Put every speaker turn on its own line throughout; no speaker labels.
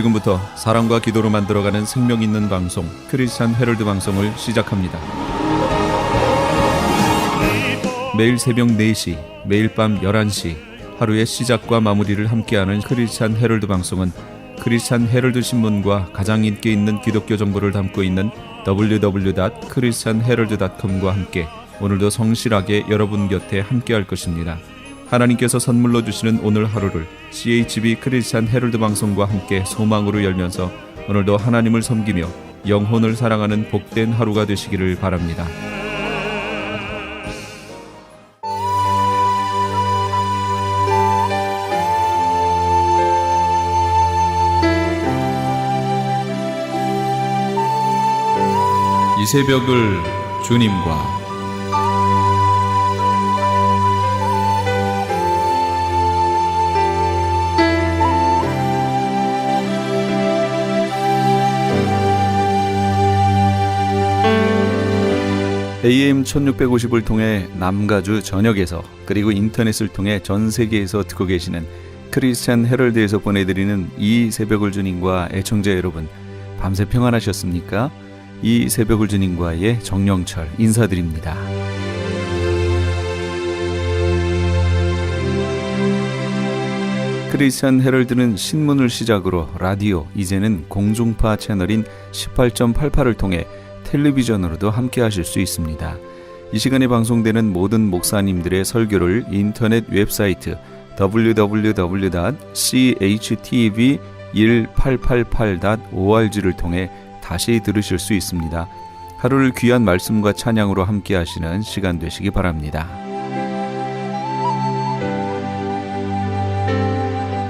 지금부터 사랑과 기도로 만들어가는 생명 있는 방송 크리스찬 헤럴드 방송을 시작합니다. 매일 새벽 4시, 매일 밤 11시 하루의 시작과 마무리를 함께하는 크리스찬 헤럴드 방송은 크리스찬 헤럴드 신문과 가장 인기 있는 기독교 정보를 담고 있는 www.christianherald.com과 함께 오늘도 성실하게 여러분 곁에 함께할 것입니다. 하나님께서 선물로 주시는 오늘 하루를 CHB 크리스찬 헤럴드 방송과 함께 소망으로 열면서 오늘도 하나님을 섬기며 영혼을 사랑하는 복된 하루가 되시기를 바랍니다. 이 새벽을 주님과 AM 1650을 통해 남가주 전역에서 그리고 인터넷을 통해 전 세계에서 듣고 계시는 크리스찬 헤럴드에서 보내드리는 이 새벽을 주님과 애청자 여러분, 밤새 평안하셨습니까? 이 새벽을 주님과의 정영철 인사드립니다. 크리스찬 헤럴드는 신문을 시작으로 라디오, 이제는 공중파 채널인 18.88을 통해 텔레비전으로도 함께 하실 수 있습니다. 이 시간에 방송되는 모든 목사님들의 설교를 인터넷 웹사이트 www.chtv1888.org를 통해 다시 들으실 수 있습니다. 하루를 귀한 말씀과 찬양으로 함께 하시는 시간 되시기 바랍니다.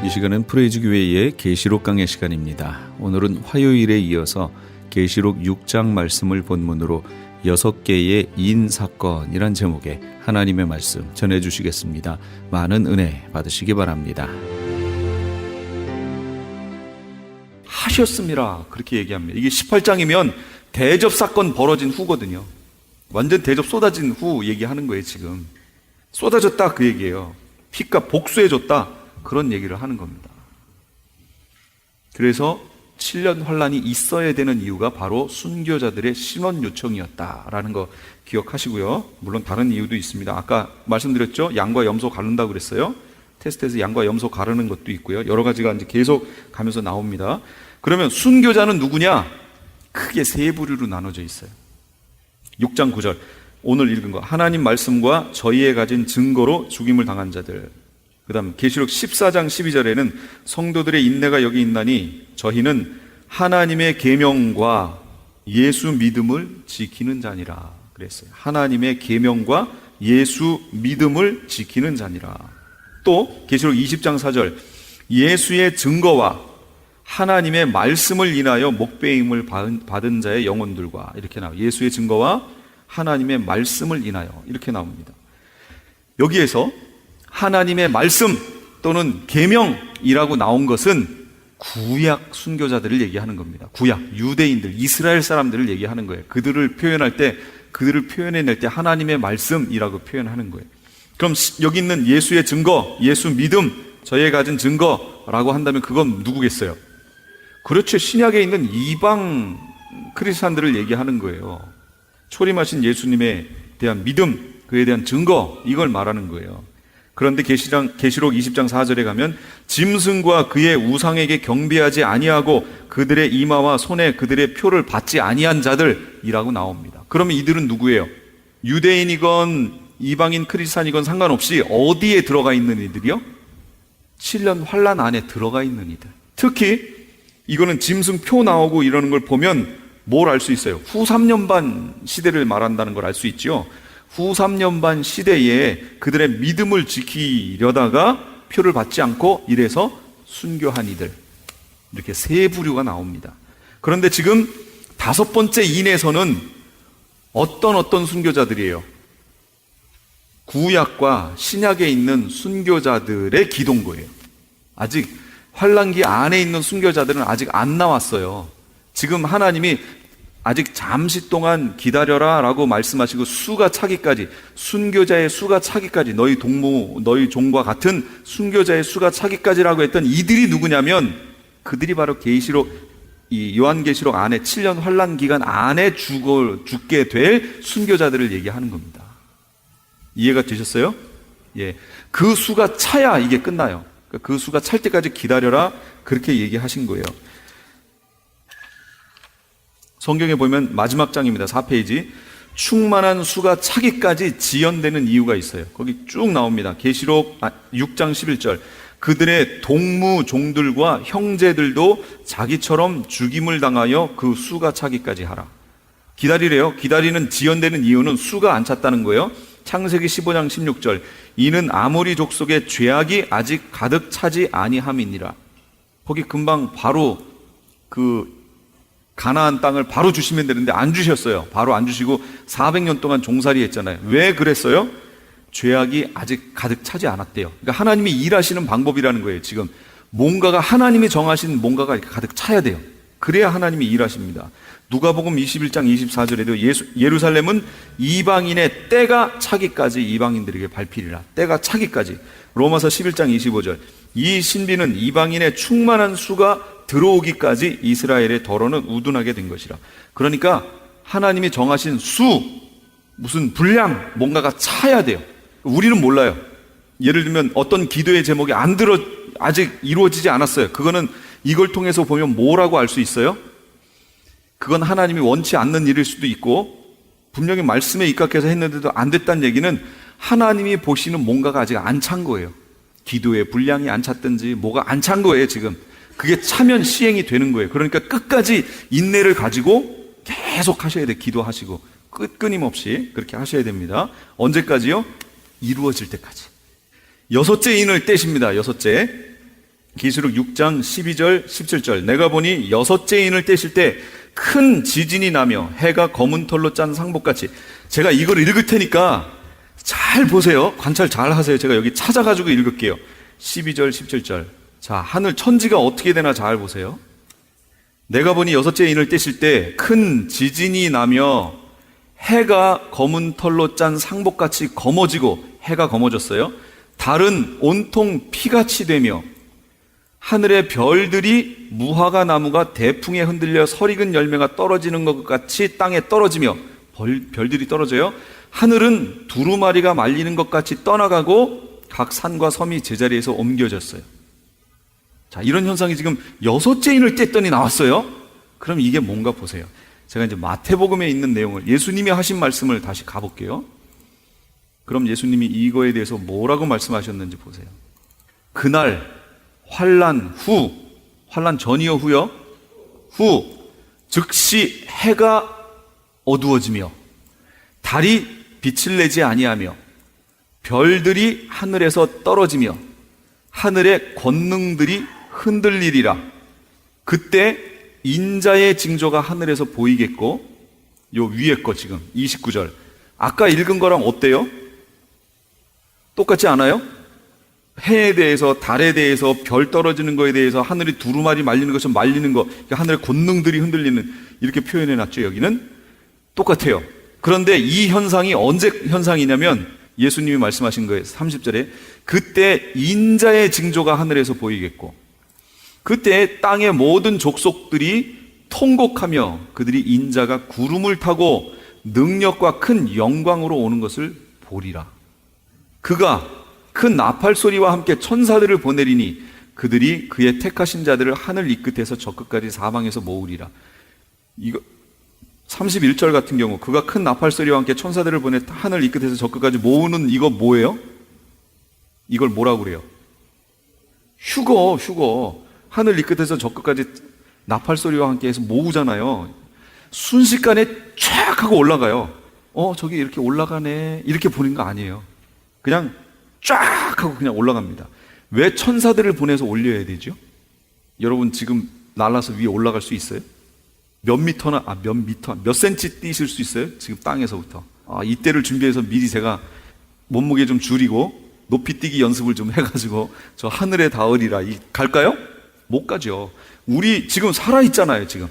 이 시간은 프레이즈 교회의 계시록 강의 시간입니다. 오늘은 화요일에 이어서 계시록 6장 말씀을 본문으로 6개의 인사건이란 제목의 하나님의 말씀 전해주시겠습니다. 많은 은혜 받으시기 바랍니다. 하셨습니다. 그렇게 얘기합니다. 이게 18장이면 대접사건 벌어진 후거든요. 완전 대접 쏟아진 후 얘기하는 거예요. 지금 쏟아졌다 그 얘기예요. 피값 복수해줬다 그런 얘기를 하는 겁니다. 그래서 7년 환란이 있어야 되는 이유가 바로 순교자들의 신원 요청이었다라는 거 기억하시고요. 물론 다른 이유도 있습니다. 아까 말씀드렸죠. 양과 염소 가른다고 그랬어요. 테스트에서 양과 염소 가르는 것도 있고요. 여러 가지가 이제 계속 가면서 나옵니다. 그러면 순교자는 누구냐? 크게 세 부류로 나눠져 있어요. 6장 9절 오늘 읽은 거, 하나님 말씀과 저희의 가진 증거로 죽임을 당한 자들. 그 다음 계시록 14장 12절에는 성도들의 인내가 여기 있나니 저희는 하나님의 계명과 예수 믿음을 지키는 자니라 그랬어요. 하나님의 계명과 예수 믿음을 지키는 자니라. 또 계시록 20장 4절 예수의 증거와 하나님의 말씀을 인하여 목배임을 받은 자의 영혼들과 이렇게 나와요. 예수의 증거와 하나님의 말씀을 인하여 이렇게 나옵니다. 여기에서 하나님의 말씀 또는 계명이라고 나온 것은 구약 순교자들을 얘기하는 겁니다. 구약 유대인들, 이스라엘 사람들을 얘기하는 거예요. 그들을 표현해낼 때 하나님의 말씀이라고 표현하는 거예요. 그럼 여기 있는 예수의 증거, 예수 믿음, 저희의 가진 증거라고 한다면 그건 누구겠어요? 그렇죠. 신약에 있는 이방 크리스찬들을 얘기하는 거예요. 초림하신 예수님에 대한 믿음, 그에 대한 증거, 이걸 말하는 거예요. 그런데 계시록 20장 4절에 가면 짐승과 그의 우상에게 경배하지 아니하고 그들의 이마와 손에 그들의 표를 받지 아니한 자들이라고 나옵니다. 그러면 이들은 누구예요? 유대인이건 이방인 크리스찬이건 상관없이 어디에 들어가 있는 이들이요? 7년 환란 안에 들어가 있는 이들. 특히 이거는 짐승 표 나오고 이러는 걸 보면 뭘 알 수 있어요? 후 3년반 시대를 말한다는 걸 알 수 있죠. 후 3년반 시대에 그들의 믿음을 지키려다가 표를 받지 않고 이래서 순교한 이들, 이렇게 세 부류가 나옵니다. 그런데 지금 5번째 인에서는 어떤 순교자들이에요? 구약과 신약에 있는 순교자들의 기동거예요. 아직 환란기 안에 있는 순교자들은 아직 안 나왔어요. 지금 하나님이 아직 잠시 동안 기다려라 라고 말씀하시고 수가 차기까지, 순교자의 수가 차기까지, 너희 종과 같은 순교자의 수가 차기까지라고 했던 이들이 누구냐면 그들이 바로 이 요한계시록 안에 7년 환란 기간 안에 죽게 될 순교자들을 얘기하는 겁니다. 이해가 되셨어요? 예. 그 수가 차야 이게 끝나요. 그 수가 찰 때까지 기다려라. 그렇게 얘기하신 거예요. 성경에 보면 마지막 장입니다. 4페이지. 충만한 수가 차기까지 지연되는 이유가 있어요. 거기 쭉 나옵니다. 계시록 6장 11절. 그들의 동무 종들과 형제들도 자기처럼 죽임을 당하여 그 수가 차기까지 하라. 기다리래요. 기다리는 지연되는 이유는 수가 안 찼다는 거예요. 창세기 15장 16절. 이는 아모리 족속의 죄악이 아직 가득 차지 아니함이니라. 거기 금방 바로 그 가나안 땅을 바로 주시면 되는데 안 주셨어요. 바로 안 주시고 400년 동안 종살이 했잖아요. 왜 그랬어요? 죄악이 아직 가득 차지 않았대요. 그러니까 하나님이 일하시는 방법이라는 거예요. 지금 뭔가가 하나님이 정하신 뭔가가 이렇게 가득 차야 돼요. 그래야 하나님이 일하십니다. 누가복음 21장 24절에도 예루살렘은 이방인의 때가 차기까지 이방인들에게 밟히리라. 때가 차기까지. 로마서 11장 25절. 이 신비는 이방인의 충만한 수가 들어오기까지 이스라엘의 더러는 우둔하게 된 것이라. 그러니까 하나님이 정하신 수, 무슨 분량, 뭔가가 차야 돼요. 우리는 몰라요. 예를 들면 어떤 기도의 제목이 아직 이루어지지 않았어요. 그거는 이걸 통해서 보면 뭐라고 알 수 있어요? 그건 하나님이 원치 않는 일일 수도 있고, 분명히 말씀에 입각해서 했는데도 안 됐다는 얘기는 하나님이 보시는 뭔가가 아직 안 찬 거예요. 기도의 분량이 안 찼든지 뭐가 안 찬 거예요. 지금 그게 차면 시행이 되는 거예요. 그러니까 끝까지 인내를 가지고 계속 하셔야 돼요. 기도하시고 끊임없이 그렇게 하셔야 됩니다. 언제까지요? 이루어질 때까지. 여섯째 인을 떼십니다. 여섯째. 계시록 6장 12절 17절. 내가 보니 여섯째 인을 떼실 때 큰 지진이 나며 해가 검은 털로 짠 상복같이. 제가 이걸 읽을 테니까 잘 보세요. 관찰 잘 하세요. 제가 여기 찾아가지고 읽을게요. 12절 17절. 자, 하늘 천지가 어떻게 되나 잘 보세요. 내가 보니 여섯째 인을 떼실 때 큰 지진이 나며 해가 검은 털로 짠 상복같이 검어지고, 해가 검어졌어요. 달은 온통 피같이 되며 하늘의 별들이 무화과 나무가 대풍에 흔들려 설익은 열매가 떨어지는 것 같이 땅에 떨어지며, 별들이 떨어져요. 하늘은 두루마리가 말리는 것 같이 떠나가고 각 산과 섬이 제자리에서 옮겨졌어요. 자, 이런 현상이 지금 여섯째 인을 뗐더니 나왔어요. 그럼 이게 뭔가 보세요. 제가 이제 마태복음에 있는 내용을, 예수님이 하신 말씀을 다시 가볼게요. 그럼 예수님이 이거에 대해서 뭐라고 말씀하셨는지 보세요. 그날 환란 후, 환란 전이요 후요? 후, 즉시 해가 어두워지며 달이 빛을 내지 아니하며 별들이 하늘에서 떨어지며 하늘의 권능들이 흔들리리라. 그때 인자의 징조가 하늘에서 보이겠고, 요 위에 거 지금 29절. 아까 읽은 거랑 어때요? 똑같지 않아요? 해에 대해서, 달에 대해서, 별 떨어지는 거에 대해서, 하늘이 두루마리 말리는 것처럼 말리는 거, 하늘의 권능들이 흔들리는, 이렇게 표현해 놨죠. 여기는 똑같아요. 그런데 이 현상이 언제 현상이냐면 예수님이 말씀하신 거예요. 30절에 그때 인자의 징조가 하늘에서 보이겠고, 그때 땅의 모든 족속들이 통곡하며 그들이 인자가 구름을 타고 능력과 큰 영광으로 오는 것을 보리라. 그가 큰 나팔 소리와 함께 천사들을 보내리니 그들이 그의 택하신 자들을 하늘 이 끝에서 저 끝까지 사방에서 모으리라. 이거 31절 같은 경우, 그가 큰 나팔 소리와 함께 천사들을 보내 하늘 이 끝에서 저 끝까지 모으는, 이거 뭐예요? 이걸 뭐라고 그래요? 휴거. 하늘 이 끝에서 저 끝까지 나팔 소리와 함께 해서 모으잖아요. 순식간에 쫙 하고 올라가요. 저기 이렇게 올라가네, 이렇게 보는 거 아니에요. 그냥 쫙 하고 그냥 올라갑니다. 왜 천사들을 보내서 올려야 되죠? 여러분 지금 날아서 위에 올라갈 수 있어요? 몇 센치 뛰실 수 있어요? 지금 땅에서부터. 이때를 준비해서 미리 제가 몸무게 좀 줄이고 높이 뛰기 연습을 좀 해가지고 저 하늘에 닿으리라. 갈까요? 못 가죠. 우리 지금 살아있잖아요. 지금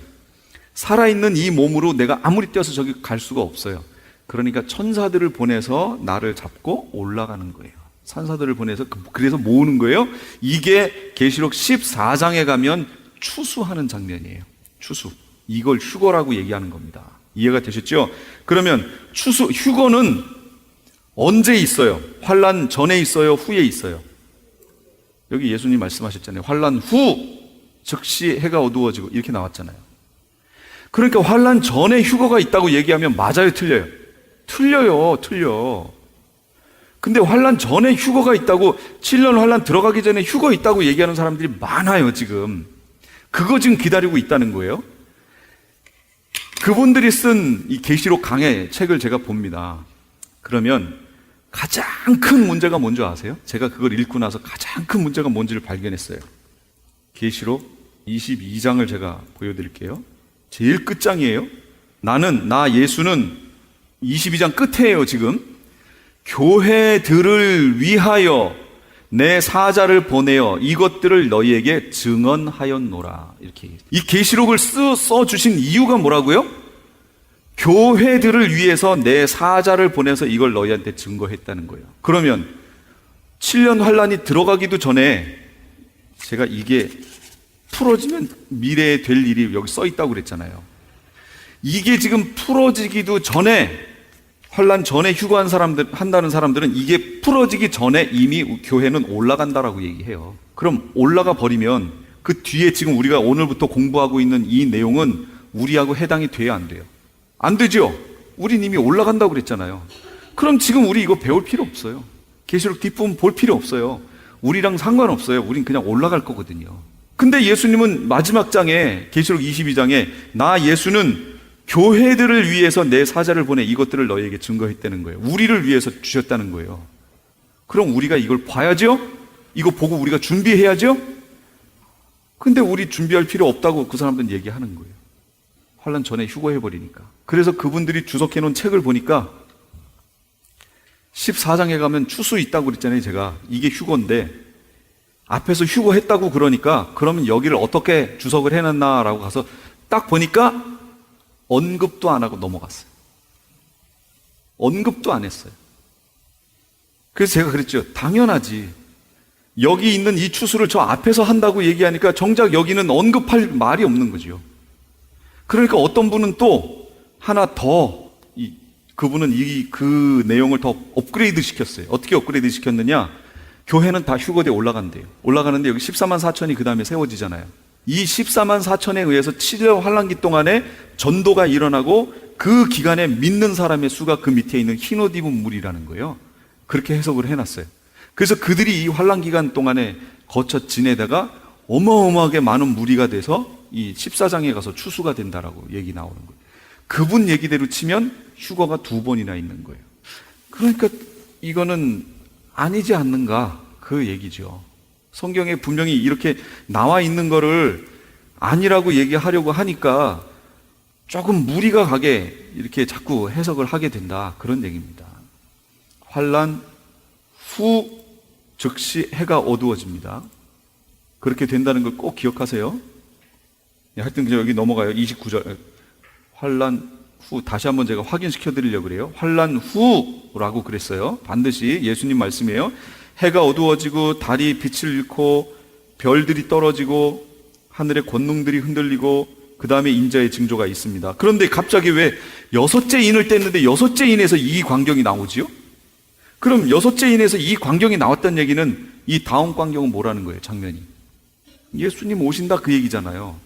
살아있는 이 몸으로 내가 아무리 뛰어서 저기 갈 수가 없어요. 그러니까 천사들을 보내서 나를 잡고 올라가는 거예요. 천사들을 보내서 그래서 모으는 거예요. 이게 계시록 14장에 가면 추수하는 장면이에요. 추수. 이걸 휴거라고 얘기하는 겁니다. 이해가 되셨죠? 그러면 휴거는 언제 있어요? 환난 전에 있어요? 후에 있어요? 여기 예수님 말씀하셨잖아요. 환난 후 즉시 해가 어두워지고 이렇게 나왔잖아요. 그러니까 환난 전에 휴거가 있다고 얘기하면 맞아요, 틀려요? 틀려. 근데 환난 전에 휴거가 있다고, 7년 환난 들어가기 전에 휴거 있다고 얘기하는 사람들이 많아요, 지금. 그거 지금 기다리고 있다는 거예요. 그분들이 쓴 이 계시록 강해 책을 제가 봅니다. 그러면 가장 큰 문제가 뭔지 아세요? 제가 그걸 읽고 나서 가장 큰 문제가 뭔지를 발견했어요. 계시록 22장을 제가 보여드릴게요. 제일 끝장이에요. 나 예수는 22장 끝에예요, 지금. 교회들을 위하여 내 사자를 보내어 이것들을 너희에게 증언하였노라. 이렇게. 이 계시록을 써주신 이유가 뭐라고요? 교회들을 위해서 내 사자를 보내서 이걸 너희한테 증거했다는 거예요. 그러면 7년 환란이 들어가기도 전에 제가 이게 풀어지면 미래에 될 일이 여기 써 있다고 그랬잖아요. 이게 지금 풀어지기도 전에, 환란 전에 한다는 사람들은 이게 풀어지기 전에 이미 교회는 올라간다라고 얘기해요. 그럼 올라가 버리면 그 뒤에 지금 우리가 오늘부터 공부하고 있는 이 내용은 우리하고 해당이 돼야 안 돼요? 안 되죠? 우린 이미 올라간다고 그랬잖아요. 그럼 지금 우리 이거 배울 필요 없어요. 계시록 뒷부분 볼 필요 없어요. 우리랑 상관없어요. 우린 그냥 올라갈 거거든요. 근데 예수님은 마지막 장에, 계시록 22장에 나 예수는 교회들을 위해서 내 사자를 보내 이것들을 너희에게 증거했다는 거예요. 우리를 위해서 주셨다는 거예요. 그럼 우리가 이걸 봐야죠? 이거 보고 우리가 준비해야죠? 근데 우리 준비할 필요 없다고 그 사람들은 얘기하는 거예요. 환난 전에 휴거해버리니까. 그래서 그분들이 주석해 놓은 책을 보니까 14장에 가면 추수 있다고 그랬잖아요, 제가. 이게 휴거인데 앞에서 휴거했다고 그러니까 그러면 여기를 어떻게 주석을 해놨나라고 가서 딱 보니까 언급도 안 하고 넘어갔어요. 언급도 안 했어요. 그래서 제가 그랬죠. 당연하지. 여기 있는 이 추수를 저 앞에서 한다고 얘기하니까 정작 여기는 언급할 말이 없는 거죠. 그러니까 어떤 분은 또 하나 더, 그분은 그 내용을 더 업그레이드 시켰어요. 어떻게 업그레이드 시켰느냐? 교회는 다 휴거대에 올라간대요. 올라가는데 여기 14만 4천이 그 다음에 세워지잖아요. 이 14만 4천에 의해서 7년 환란기 동안에 전도가 일어나고 그 기간에 믿는 사람의 수가 그 밑에 있는 흰 옷 입은 물이라는 거예요. 그렇게 해석을 해놨어요. 그래서 그들이 이 환란 기간 동안에 거쳐 지내다가 어마어마하게 많은 무리가 돼서 이 14장에 가서 추수가 된다라고 얘기 나오는 거예요. 그분 얘기대로 치면 휴거가 2번이나 있는 거예요. 그러니까 이거는 아니지 않는가 그 얘기죠. 성경에 분명히 이렇게 나와 있는 거를 아니라고 얘기하려고 하니까 조금 무리가 가게 이렇게 자꾸 해석을 하게 된다, 그런 얘기입니다. 환란 후 즉시 해가 어두워집니다. 그렇게 된다는 걸 꼭 기억하세요. 하여튼 그냥 여기 넘어가요. 29절. 환란 후, 다시 한번 제가 확인시켜 드리려고 그래요. 환란 후라고 그랬어요. 반드시 예수님 말씀이에요. 해가 어두워지고 달이 빛을 잃고 별들이 떨어지고 하늘의 권능들이 흔들리고 그 다음에 인자의 징조가 있습니다. 그런데 갑자기 왜 6째 인을 뗐는데 6째 인에서 이 광경이 나오지요? 그럼 6째 인에서 이 광경이 나왔다는 얘기는 이 다음 광경은 뭐라는 거예요? 장면이 예수님 오신다 그 얘기잖아요.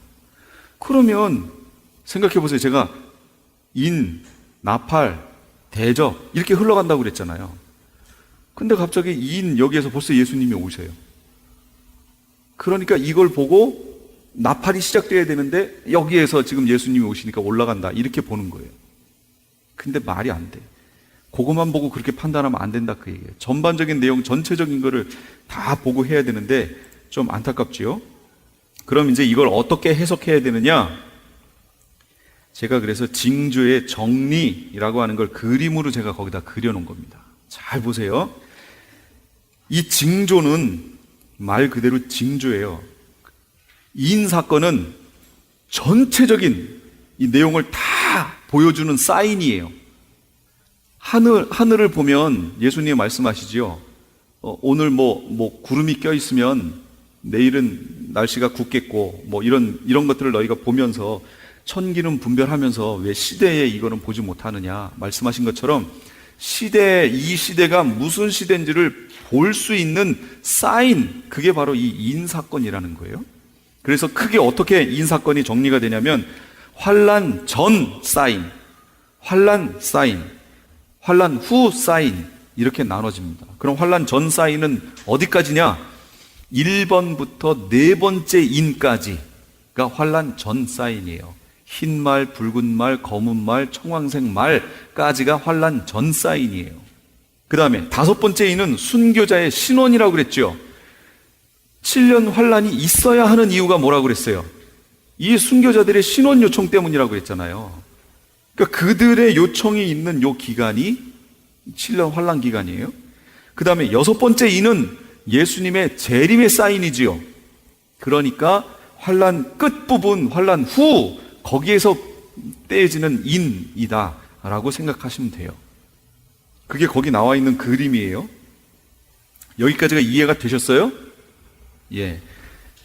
그러면 생각해 보세요. 제가 인, 나팔, 대접 이렇게 흘러간다고 그랬잖아요. 근데 갑자기 인 여기에서 벌써 예수님이 오셔요. 그러니까 이걸 보고 나팔이 시작돼야 되는데 여기에서 지금 예수님이 오시니까 올라간다 이렇게 보는 거예요. 근데 말이 안 돼. 그것만 보고 그렇게 판단하면 안 된다 그 얘기예요. 전반적인 내용 전체적인 거를 다 보고 해야 되는데 좀 안타깝지요. 그럼 이제 이걸 어떻게 해석해야 되느냐? 제가 그래서 징조의 정리라고 하는 걸 그림으로 제가 거기다 그려놓은 겁니다. 잘 보세요. 이 징조는 말 그대로 징조예요. 인 사건은 전체적인 이 내용을 다 보여주는 사인이에요. 하늘을 보면 예수님이 말씀하시지요. 오늘 뭐 구름이 껴있으면 내일은 날씨가 굳겠고 뭐 이런 것들을 너희가 보면서 천기는 분별하면서 왜 시대에 이거는 보지 못하느냐 말씀하신 것처럼 이 시대가 무슨 시대인지를 볼 수 있는 사인, 그게 바로 이 인사건이라는 거예요. 그래서 크게 어떻게 인사건이 정리가 되냐면 환난 전 사인, 환난 사인, 환난 후 사인 이렇게 나눠집니다. 그럼 환난 전 사인은 어디까지냐? 1번부터 네 번째 인까지가 환난 전 사인이에요. 흰 말, 붉은 말, 검은 말, 청황색 말까지가 환난 전 사인이에요. 그 다음에 5번째 인은 순교자의 신원이라고 그랬죠. 7년 환난이 있어야 하는 이유가 뭐라고 그랬어요? 이 순교자들의 신원 요청 때문이라고 그랬잖아요. 그러니까 그들의 요청이 있는 요 기간이 7년 환난 기간이에요. 그 다음에 6번째 인은 예수님의 재림의 사인이지요. 그러니까 환난 끝부분, 환난 후 거기에서 떼어지는 인이다 라고 생각하시면 돼요. 그게 거기 나와 있는 그림이에요. 여기까지가 이해가 되셨어요? 예.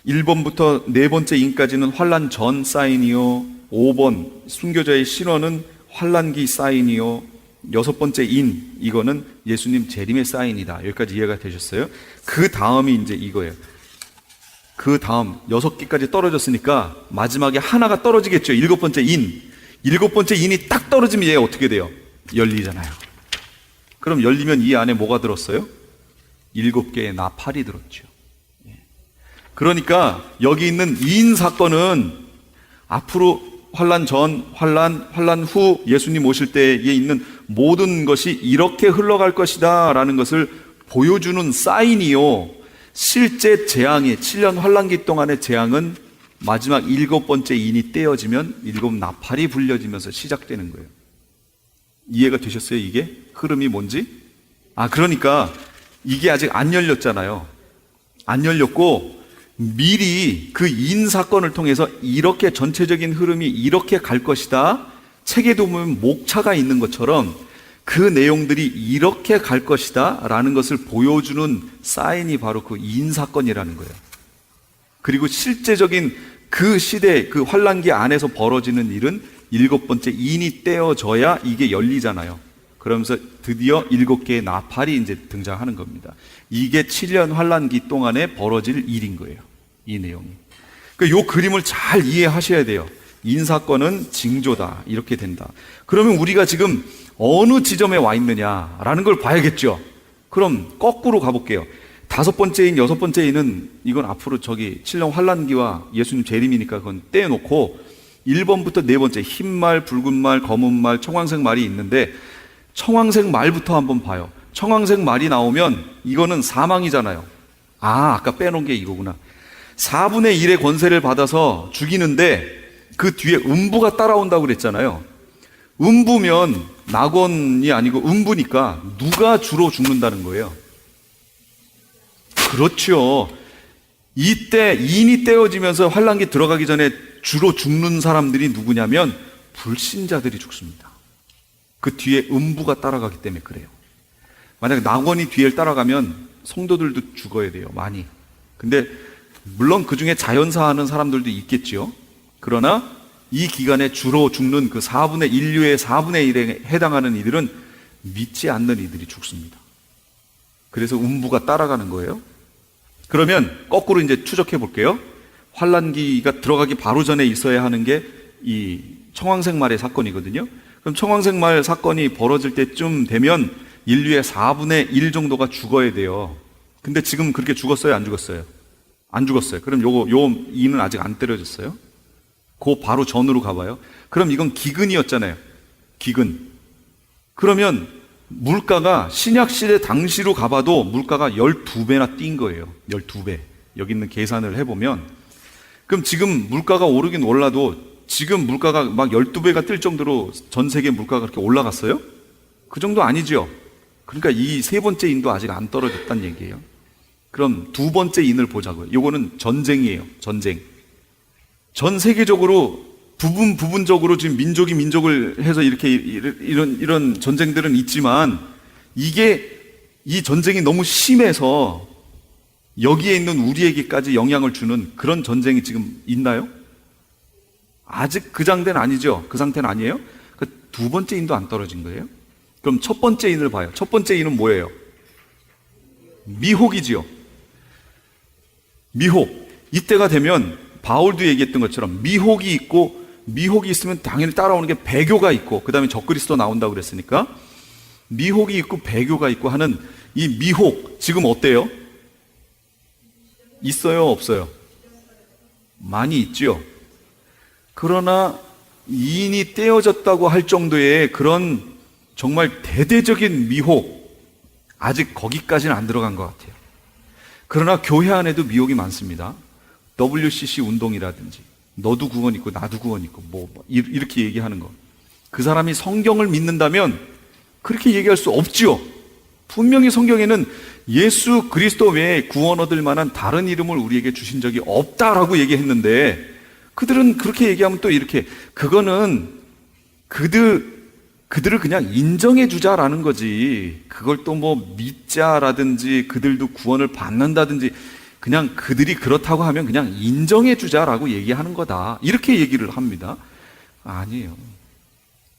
1번부터 네 번째 인까지는 환난 전 사인이요. 5번 순교자의 신원은 환난기 사인이요. 6번째 인, 이거는 예수님 재림의 사인이다. 여기까지 이해가 되셨어요? 그 다음이 이제 이거예요. 그 다음 6개까지 떨어졌으니까 마지막에 하나가 떨어지겠죠. 7번째 인. 7번째 인이 딱 떨어지면 얘 어떻게 돼요? 열리잖아요. 그럼 열리면 이 안에 뭐가 들었어요? 7개의 나팔이 들었죠. 그러니까 여기 있는 인 사건은 앞으로 환난 전, 환난 후 예수님 오실 때에 있는 모든 것이 이렇게 흘러갈 것이다 라는 것을 보여주는 사인이요. 실제 재앙의 7년 환난기 동안의 재앙은 마지막 7번째 인이 떼어지면 7 나팔이 불려지면서 시작되는 거예요. 이해가 되셨어요? 이게 흐름이 뭔지? 그러니까 이게 아직 안 열렸잖아요. 안 열렸고 미리 그 인 사건을 통해서 이렇게 전체적인 흐름이 이렇게 갈 것이다. 책에 보면 목차가 있는 것처럼 그 내용들이 이렇게 갈 것이다 라는 것을 보여주는 사인이 바로 그 인 사건이라는 거예요. 그리고 실제적인 그 시대, 그 환난기 안에서 벌어지는 일은 7번째 인이 떼어져야 이게 열리잖아요. 그러면서 드디어 7개의 나팔이 이제 등장하는 겁니다. 이게 7년 환난기 동안에 벌어질 일인 거예요. 이 내용이. 그러니까 이 그림을 잘 이해하셔야 돼요. 인사건은 징조다. 이렇게 된다. 그러면 우리가 지금 어느 지점에 와 있느냐라는 걸 봐야겠죠. 그럼 거꾸로 가볼게요. 5번째인, 6번째인은 이건 앞으로 7년 환난기와 예수님 재림이니까 그건 떼놓고 1번부터 4번째 흰 말, 붉은 말, 검은 말, 청황색 말이 있는데 청황색 말부터 한번 봐요. 청황색 말이 나오면 이거는 사망이잖아요. 아까 빼놓은 게 이거구나. 4분의 1의 권세를 받아서 죽이는데 그 뒤에 음부가 따라온다고 그랬잖아요. 음부면 낙원이 아니고 음부니까 누가 주로 죽는다는 거예요? 그렇죠. 이때 인이 떼어지면서 환난기 들어가기 전에 주로 죽는 사람들이 누구냐면 불신자들이 죽습니다. 그 뒤에 음부가 따라가기 때문에 그래요. 만약에 낙원이 뒤를 따라가면 성도들도 죽어야 돼요. 많이. 근데 물론 그 중에 자연사하는 사람들도 있겠지요. 그러나 이 기간에 주로 죽는 그 인류의 4분의 1에 해당하는 이들은 믿지 않는 이들이 죽습니다. 그래서 음부가 따라가는 거예요. 그러면 거꾸로 이제 추적해 볼게요. 환난기가 들어가기 바로 전에 있어야 하는 게 이 청황색 말의 사건이거든요. 그럼 청황색 말 사건이 벌어질 때쯤 되면 인류의 4분의 1 정도가 죽어야 돼요. 근데 지금 그렇게 죽었어요? 안 죽었어요? 안 죽었어요. 그럼 요 이는 아직 안 때려졌어요. 그 바로 전으로 가봐요. 그럼 이건 기근이었잖아요. 기근. 그러면 물가가 신약시대 당시로 가봐도 물가가 12배나 뛴 거예요. 12배. 여기 있는 계산을 해보면. 그럼 지금 물가가 오르긴 올라도 지금 물가가 막 12배가 뛸 정도로 전 세계 물가가 그렇게 올라갔어요? 그 정도 아니죠. 그러니까 이 3번째 인도 아직 안 떨어졌다는 얘기예요. 그럼 2번째 인을 보자고요. 요거는 전쟁이에요. 전쟁. 전 세계적으로 부분적으로 지금 민족이 민족을 해서 이렇게 이런 전쟁들은 있지만 이 전쟁이 너무 심해서 여기에 있는 우리에게까지 영향을 주는 그런 전쟁이 지금 있나요? 아직 그 상태는 아니죠. 그 상태는 아니에요. 두 번째 인도 안 떨어진 거예요? 그럼 첫 번째 인을 봐요. 첫 번째 인은 뭐예요? 미혹이지요. 미혹. 이때가 되면 바울도 얘기했던 것처럼 미혹이 있고, 미혹이 있으면 당연히 따라오는 게 배교가 있고, 그 다음에 적그리스도 나온다고 그랬으니까 미혹이 있고 배교가 있고 하는 이 미혹 지금 어때요? 있어요, 없어요? 많이 있죠. 그러나 이인이 떼어졌다고 할 정도의 그런 정말 대대적인 미혹, 아직 거기까지는 안 들어간 것 같아요. 그러나 교회 안에도 미혹이 많습니다. WCC 운동이라든지 너도 구원 있고 나도 구원 있고 이렇게 얘기하는 거. 그 사람이 성경을 믿는다면 그렇게 얘기할 수 없지요. 분명히 성경에는 예수 그리스도 외에 구원 얻을 만한 다른 이름을 우리에게 주신 적이 없다라고 얘기했는데, 그들은 그렇게 얘기하면 또 이렇게, 그거는 그들을 그냥 인정해 주자라는 거지, 그걸 또 뭐 믿자라든지 그들도 구원을 받는다든지, 그냥 그들이 그렇다고 하면 그냥 인정해 주자라고 얘기하는 거다, 이렇게 얘기를 합니다. 아니에요.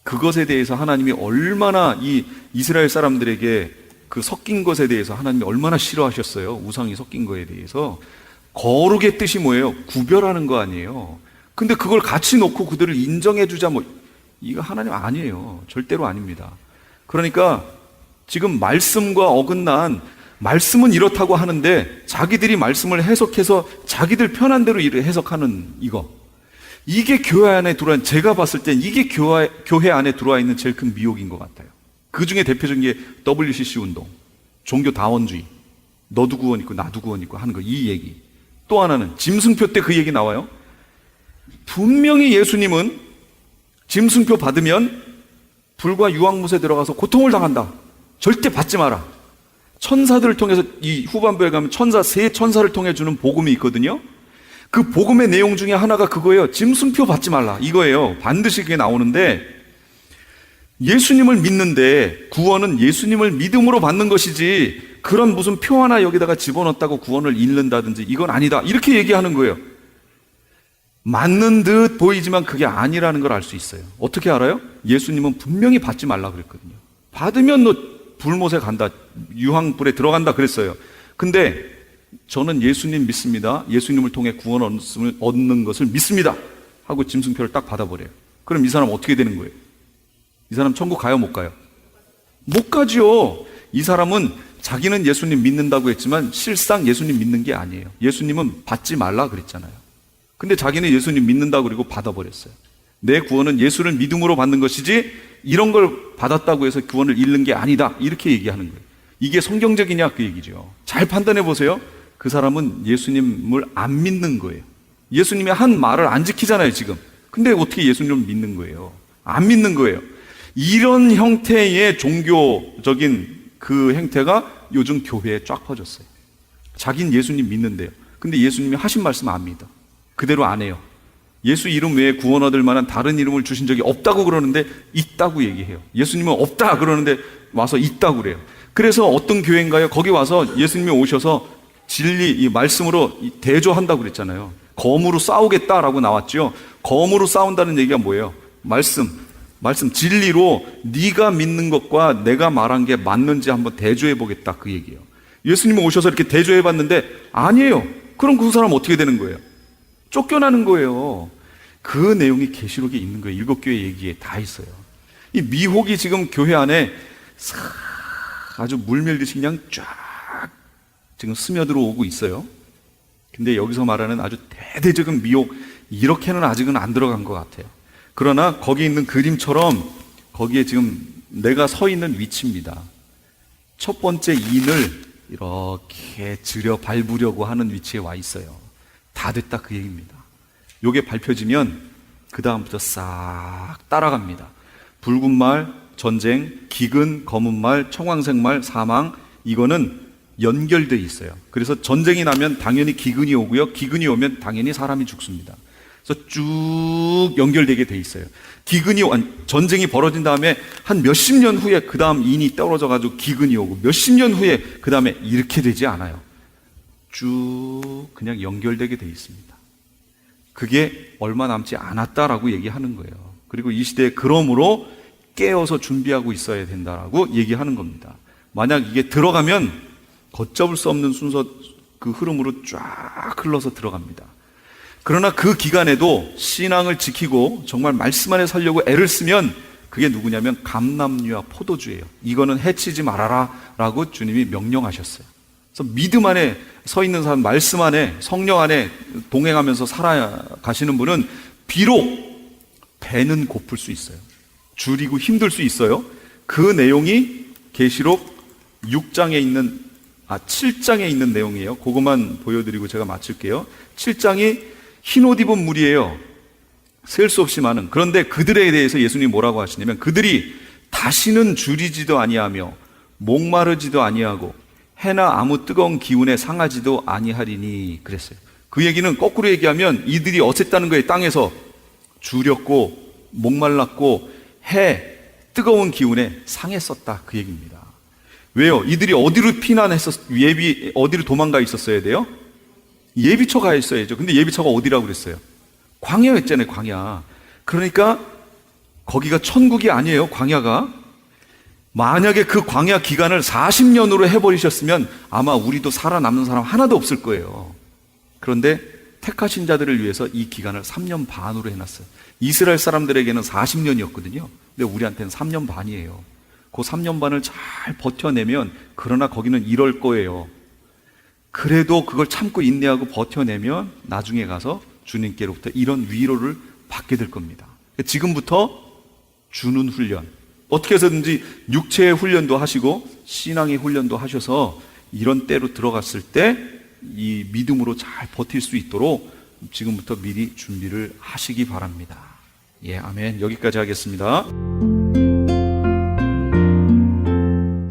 그것에 대해서 하나님이 얼마나 이 이스라엘 사람들에게 그 섞인 것에 대해서 하나님이 얼마나 싫어하셨어요. 우상이 섞인 거에 대해서. 거룩의 뜻이 뭐예요? 구별하는 거 아니에요. 근데 그걸 같이 놓고 그들을 인정해 주자, 이거 하나님 아니에요. 절대로 아닙니다. 그러니까 지금 말씀과 어긋난, 말씀은 이렇다고 하는데 자기들이 말씀을 해석해서 자기들 편한 대로 해석하는 이게 교회 안에 들어와, 제가 봤을 땐 이게 교회 안에 들어와 있는 제일 큰 미혹인 것 같아요. 그 중에 대표적인 게 WCC 운동, 종교 다원주의, 너도 구원 있고 나도 구원 있고 하는 거, 이 얘기. 또 하나는 짐승표 때 그 얘기 나와요. 분명히 예수님은 짐승표 받으면 불과 유황못에 들어가서 고통을 당한다, 절대 받지 마라. 천사들을 통해서, 이 후반부에 가면 세 천사를 통해 주는 복음이 있거든요. 그 복음의 내용 중에 하나가 그거예요. 짐승표 받지 말라, 이거예요. 반드시 그게 나오는데, 예수님을 믿는데 구원은 예수님을 믿음으로 받는 것이지, 그런 무슨 표 하나 여기다가 집어넣었다고 구원을 잃는다든지 이건 아니다, 이렇게 얘기하는 거예요. 맞는 듯 보이지만 그게 아니라는 걸 알 수 있어요. 어떻게 알아요? 예수님은 분명히 받지 말라 그랬거든요. 받으면 너 불못에 간다, 유황불에 들어간다 그랬어요. 근데 저는 예수님 믿습니다, 예수님을 통해 구원 얻는 것을 믿습니다 하고 짐승표를 딱 받아버려요. 그럼 이 사람 어떻게 되는 거예요? 이 사람 천국 가요, 못 가요? 못 가죠. 이 사람은 자기는 예수님 믿는다고 했지만 실상 예수님 믿는 게 아니에요. 예수님은 받지 말라 그랬잖아요. 근데 자기는 예수님 믿는다고 그리고 받아버렸어요. 내 구원은 예수를 믿음으로 받는 것이지 이런 걸 받았다고 해서 구원을 잃는 게 아니다, 이렇게 얘기하는 거예요. 이게 성경적이냐, 그 얘기죠. 잘 판단해 보세요. 그 사람은 예수님을 안 믿는 거예요. 예수님이 한 말을 안 지키잖아요 지금. 근데 어떻게 예수님을 믿는 거예요? 안 믿는 거예요. 이런 형태의 종교적인 그 행태가 요즘 교회에 쫙 퍼졌어요. 자긴 예수님 믿는데요, 근데 예수님이 하신 말씀 안 믿어. 그대로 안 해요. 예수 이름 외에 구원 얻을 만한 다른 이름을 주신 적이 없다고 그러는데 있다고 얘기해요. 예수님은 없다 그러는데 와서 있다고 그래요. 그래서 어떤 교회인가요? 거기 와서 예수님이 오셔서 진리, 이 말씀으로 대조한다고 그랬잖아요. 검으로 싸우겠다라고 나왔죠. 검으로 싸운다는 얘기가 뭐예요? 말씀 진리로 네가 믿는 것과 내가 말한 게 맞는지 한번 대조해 보겠다, 그 얘기예요. 예수님이 오셔서 이렇게 대조해 봤는데 아니에요. 그럼 그 사람 어떻게 되는 거예요? 쫓겨나는 거예요. 그 내용이 계시록에 있는 거예요. 7교회 얘기에 다 있어요. 이 미혹이 지금 교회 안에 아주 물밀듯이 그냥 쫙 지금 스며들어오고 있어요. 근데 여기서 말하는 아주 대대적인 미혹, 이렇게는 아직은 안 들어간 것 같아요. 그러나 거기 있는 그림처럼 거기에 지금 내가 서 있는 위치입니다. 첫 번째 인을 이렇게 들여 밟으려고 하는 위치에 와 있어요. 다 됐다, 그 얘기입니다. 요게 밟혀지면 그 다음부터 싹 따라갑니다. 붉은 말, 전쟁, 기근, 검은 말, 청황색 말, 사망, 이거는 연결되어 있어요. 그래서 전쟁이 나면 당연히 기근이 오고요, 기근이 오면 당연히 사람이 죽습니다. 그래서 쭉 연결되게 돼 있어요. 전쟁이 벌어진 다음에 한 몇십 년 후에 그 다음 인이 떨어져 가지고 기근이 오고, 몇십 년 후에 그 다음에 이렇게 되지 않아요. 쭉 그냥 연결되게 돼 있습니다. 그게 얼마 남지 않았다라고 얘기하는 거예요. 그리고 이 시대에 그러므로 깨어서 준비하고 있어야 된다라고 얘기하는 겁니다. 만약 이게 들어가면 걷잡을 수 없는 순서, 그 흐름으로 쫙 흘러서 들어갑니다. 그러나 그 기간에도 신앙을 지키고 정말 말씀 안에 살려고 애를 쓰면 그게 누구냐면 감람류와 포도주예요. 이거는 해치지 말아라 라고 주님이 명령하셨어요. 그래서 믿음 안에 서 있는 사람, 말씀 안에, 성령 안에 동행하면서 살아가시는 분은 비록 배는 고플 수 있어요. 줄이고 힘들 수 있어요. 그 내용이 계시록 7장에 있는 내용이에요. 그것만 보여드리고 제가 마칠게요. 7장이 흰 옷 입은 무리예요. 셀 수 없이 많은. 그런데 그들에 대해서 예수님이 뭐라고 하시냐면 그들이 다시는 줄이지도 아니하며 목마르지도 아니하고 해나 아무 뜨거운 기운에 상하지도 아니하리니 그랬어요. 그 얘기는 거꾸로 얘기하면 이들이 어쨌다는 거예요. 땅에서 줄였고 목말랐고 해 뜨거운 기운에 상했었다 그 얘기입니다. 왜요? 이들이 어디로 어디로 도망가 있었어야 돼요? 예비처 가 있어야죠. 근데 예비처가 어디라고 그랬어요? 광야였잖아요, 광야. 그러니까 거기가 천국이 아니에요, 광야가. 만약에 그 광야 기간을 40년으로 해버리셨으면 아마 우리도 살아남는 사람 하나도 없을 거예요. 그런데 택하신 자들을 위해서 이 기간을 3년 반으로 해놨어요. 이스라엘 사람들에게는 40년이었거든요. 근데 우리한테는 3년 반이에요. 그 3년 반을 잘 버텨내면, 그러나 거기는 이럴 거예요. 그래도 그걸 참고 인내하고 버텨내면 나중에 가서 주님께로부터 이런 위로를 받게 될 겁니다. 지금부터 주는 훈련, 어떻게 해서든지 육체의 훈련도 하시고 신앙의 훈련도 하셔서 이런 때로 들어갔을 때 이 믿음으로 잘 버틸 수 있도록 지금부터 미리 준비를 하시기 바랍니다. 예, 아멘. 여기까지 하겠습니다.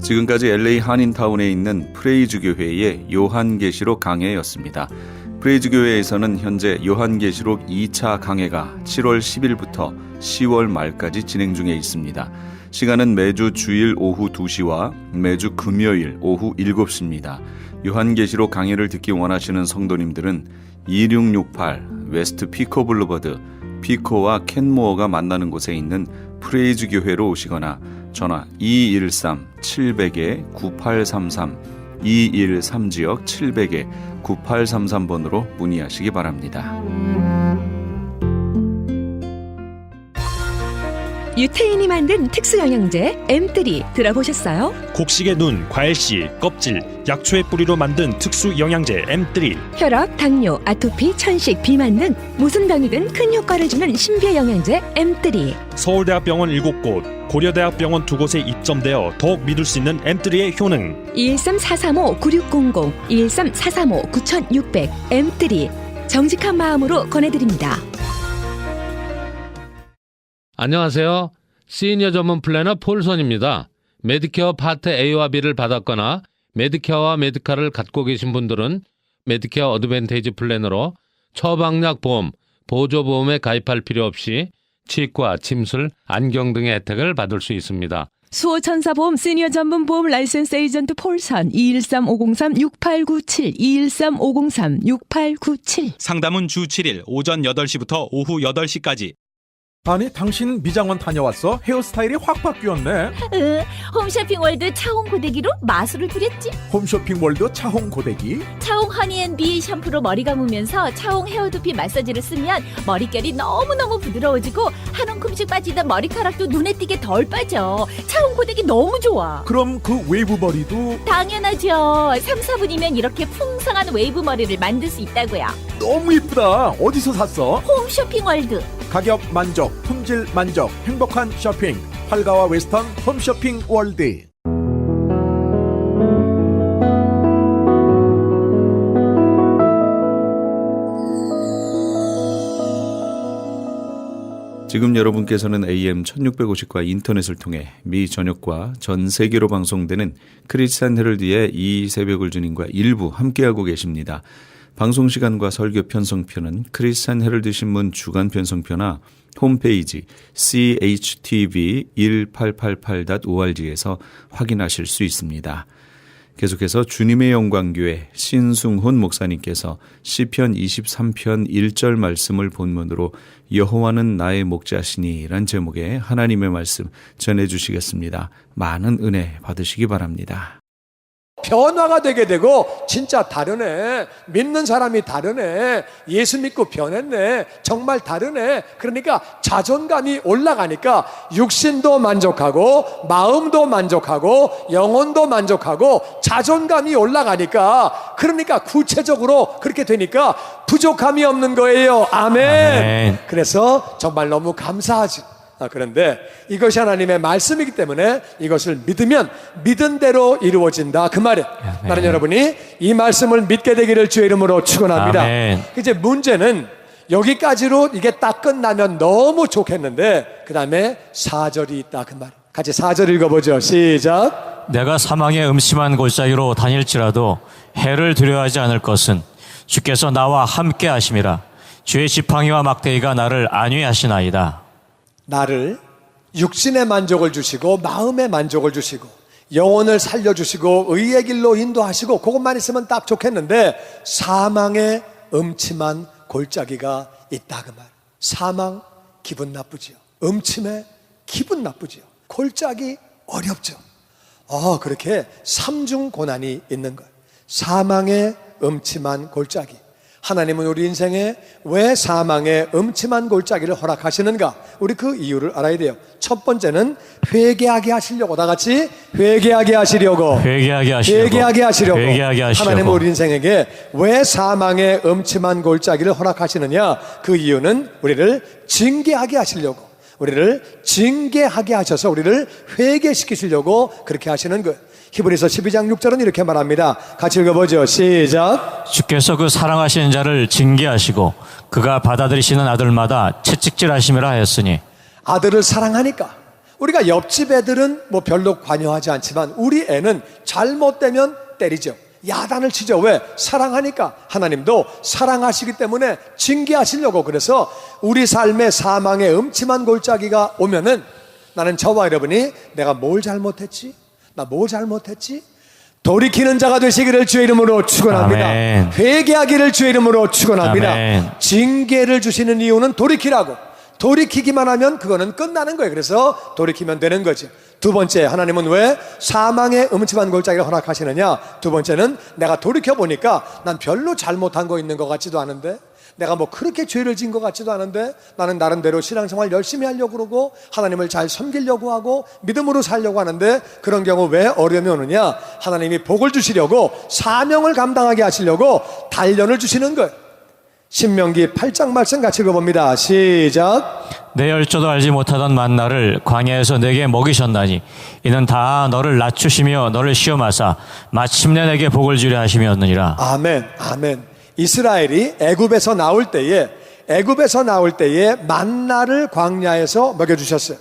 지금까지 LA 한인타운에 있는 프레이즈 교회의 요한계시록 강해였습니다. 프레이즈 교회에서는 현재 요한계시록 2차 강해가 7월 10일부터 10월 말까지 진행 중에 있습니다. 시간은 매주 주일 오후 2시와 매주 금요일 오후 7시입니다. 요한계시록 강해를 듣기 원하시는 성도님들은 2668 웨스트 피코 블루버드 피코와 켄모어가 만나는 곳에 있는 프레이즈 교회로 오시거나 전화 213-700-9833 213지역 700-9833번으로 문의하시기 바랍니다.
유태인이 만든 특수영양제 M3 들어보셨어요?
곡식의 눈, 과일씨, 껍질, 약초의 뿌리로 만든 특수영양제 M3.
혈압, 당뇨, 아토피, 천식, 비만 등 무슨 병이든 큰 효과를 주는 신비의 영양제 M3.
서울대학병원 7곳, 고려대학병원 2곳에 입점되어 더욱 믿을 수 있는 M3의 효능.
213-435-9600, 213-435-9600 M3 정직한 마음으로 권해드립니다.
안녕하세요. 시니어 전문 플래너 폴선입니다. 메디케어 파트 A와 B를 받았거나 메디케어와 메디카를 갖고 계신 분들은 메디케어 어드밴테이지 플래너로 처방약 보험, 보조보험에 가입할 필요 없이 치과, 침술, 안경 등의 혜택을 받을 수 있습니다.
수호천사보험 시니어 전문 보험 라이센스 에이전트 폴선 213-503-6897 213-503-6897
상담은 주 7일 오전 8시부터 오후 8시까지.
아니 당신 미장원 다녀왔어? 헤어스타일이 확 바뀌었네.
홈쇼핑 월드 차홍 고데기로 마술을 부렸지.
홈쇼핑 월드 차홍 고데기.
차홍 허니앤비 샴푸로 머리 감으면서 차홍 헤어두피 마사지를 쓰면 머릿결이 너무너무 부드러워지고 한 움큼씩 빠지던 머리카락도 눈에 띄게 덜 빠져. 차홍 고데기 너무 좋아.
그럼 그 웨이브 머리도
당연하죠. 3, 4분이면 이렇게 풍성한 웨이브 머리를 만들 수 있다고요.
너무 이쁘다. 어디서 샀어?
홈쇼핑 월드.
가격 만족, 품질 만족, 행복한 쇼핑. 팔가와 웨스턴 홈쇼핑 월드.
지금 여러분께서는 AM 1650과 인터넷을 통해 미 전역과 전 세계로 방송되는 크리스찬 헤럴드의 이 새벽을 주님과 일부 함께하고 계십니다. 방송 시간과 설교 편성표는 크리스찬 헤럴드 신문 주간 편성표나 홈페이지 CHTV1888.org에서 확인하실 수 있습니다. 계속해서 주님의 영광교회 신승훈 목사님께서 시편 23편 1절 말씀을 본문으로 여호와는 나의 목자시니 란 제목의 하나님의 말씀 전해주시겠습니다. 많은 은혜 받으시기 바랍니다.
변화가 되게 되고 진짜 다르네. 믿는 사람이 다르네. 예수 믿고 변했네. 정말 다르네. 그러니까 자존감이 올라가니까 육신도 만족하고 마음도 만족하고 영혼도 만족하고 자존감이 올라가니까 그러니까 구체적으로 그렇게 되니까 부족함이 없는 거예요. 아멘. 그래서 정말 너무 감사하지. 그런데 이것이 하나님의 말씀이기 때문에 이것을 믿으면 믿은 대로 이루어진다 그 말이에요. 나는 여러분이 이 말씀을 믿게 되기를 주의 이름으로 축원합니다. 이제 문제는 여기까지로 이게 딱 끝나면 너무 좋겠는데 그 다음에 4절이 있다 그 말이에요. 같이 4절 읽어보죠. 시작.
내가 사망의 음침한 골짜기로 다닐지라도 해를 두려워하지 않을 것은 주께서 나와 함께 하심이라. 주의 지팡이와 막대기가 나를 안위하시나이다.
나를 육신의 만족을 주시고 마음의 만족을 주시고 영혼을 살려주시고 의의 길로 인도하시고 그것만 있으면 딱 좋겠는데 사망의 음침한 골짜기가 있다 그 말. 사망 기분 나쁘지요. 음침해 기분 나쁘지요. 골짜기 어렵죠. 그렇게 삼중 고난이 있는 거예요. 사망의 음침한 골짜기. 하나님은 우리 인생에 왜 사망의 음침한 골짜기를 허락하시는가? 우리 그 이유를 알아야 돼요. 첫 번째는 회개하게 하시려고. 다 같이 회개하게 하시려고. 하나님은 우리 인생에게 왜 사망의 음침한 골짜기를 허락하시느냐? 그 이유는 우리를 징계하게 하시려고. 우리를 징계하게 하셔서 우리를 회개시키시려고 그렇게 하시는 거예요. 히브리서 12장 6절은 이렇게 말합니다. 같이 읽어보죠. 시작.
주께서 그 사랑하시는 자를 징계하시고 그가 받아들이시는 아들마다 채찍질하심이라 하였으니.
아들을 사랑하니까. 우리가 옆집 애들은 뭐 별로 관여하지 않지만 우리 애는 잘못되면 때리죠. 야단을 치죠. 왜? 사랑하니까. 하나님도 사랑하시기 때문에 징계하시려고. 그래서 우리 삶의 사망의 음침한 골짜기가 오면은 나는 저와 여러분이 내가 뭘 잘못했지? 나 뭐 잘못했지? 돌이키는 자가 되시기를 주의 이름으로 축원합니다.
아멘.
회개하기를 주의 이름으로 축원합니다.
아멘.
징계를 주시는 이유는 돌이키라고. 돌이키기만 하면 그거는 끝나는 거예요. 그래서 돌이키면 되는 거죠. 두 번째, 하나님은 왜 사망의 음침한 골짜기를 허락하시느냐? 두 번째는 내가 돌이켜보니까 난 별로 잘못한 거 있는 것 같지도 않은데, 내가 뭐 그렇게 죄를 지은 것 같지도 않은데 나는 나름대로 신앙생활 열심히 하려고 그러고 하나님을 잘 섬기려고 하고 믿음으로 살려고 하는데 그런 경우 왜 어려움이 오느냐? 하나님이 복을 주시려고 사명을 감당하게 하시려고 단련을 주시는 거예요. 신명기 8장 말씀 같이 읽어봅니다. 시작.
내 열조도 알지 못하던 만나를 광야에서 내게 먹이셨나니 이는 다 너를 낮추시며 너를 시험하사 마침내 내게 복을 주려 하심이었느니라.
아멘. 아멘. 이스라엘이 애굽에서 나올 때에 만나를 광야에서 먹여주셨어요.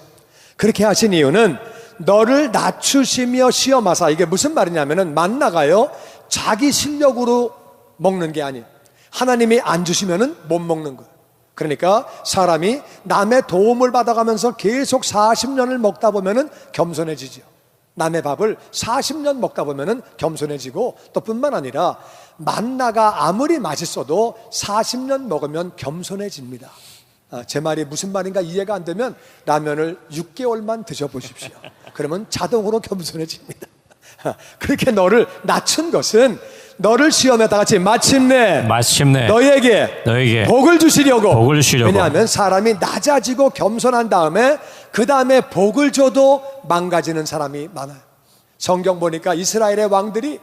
그렇게 하신 이유는 너를 낮추시며 시험하사. 이게 무슨 말이냐면은 만나가요 자기 실력으로 먹는 게 아니에요. 하나님이 안 주시면은 못 먹는 거예요. 그러니까 사람이 남의 도움을 받아가면서 계속 40년을 먹다 보면은 겸손해지죠. 남의 밥을 40년 먹다 보면은 겸손해지고, 또 뿐만 아니라 만나가 아무리 맛있어도 40년 먹으면 겸손해집니다. 제 말이 무슨 말인가 이해가 안 되면 라면을 6개월만 드셔보십시오. 그러면 자동으로 겸손해집니다. 그렇게 너를 낮춘 것은 너를 시험에 다 같이 마침내 너에게 복을 주시려고. 왜냐하면 사람이 낮아지고 겸손한 다음에 그 다음에 복을 줘도 망가지는 사람이 많아요. 성경 보니까 이스라엘의 왕들이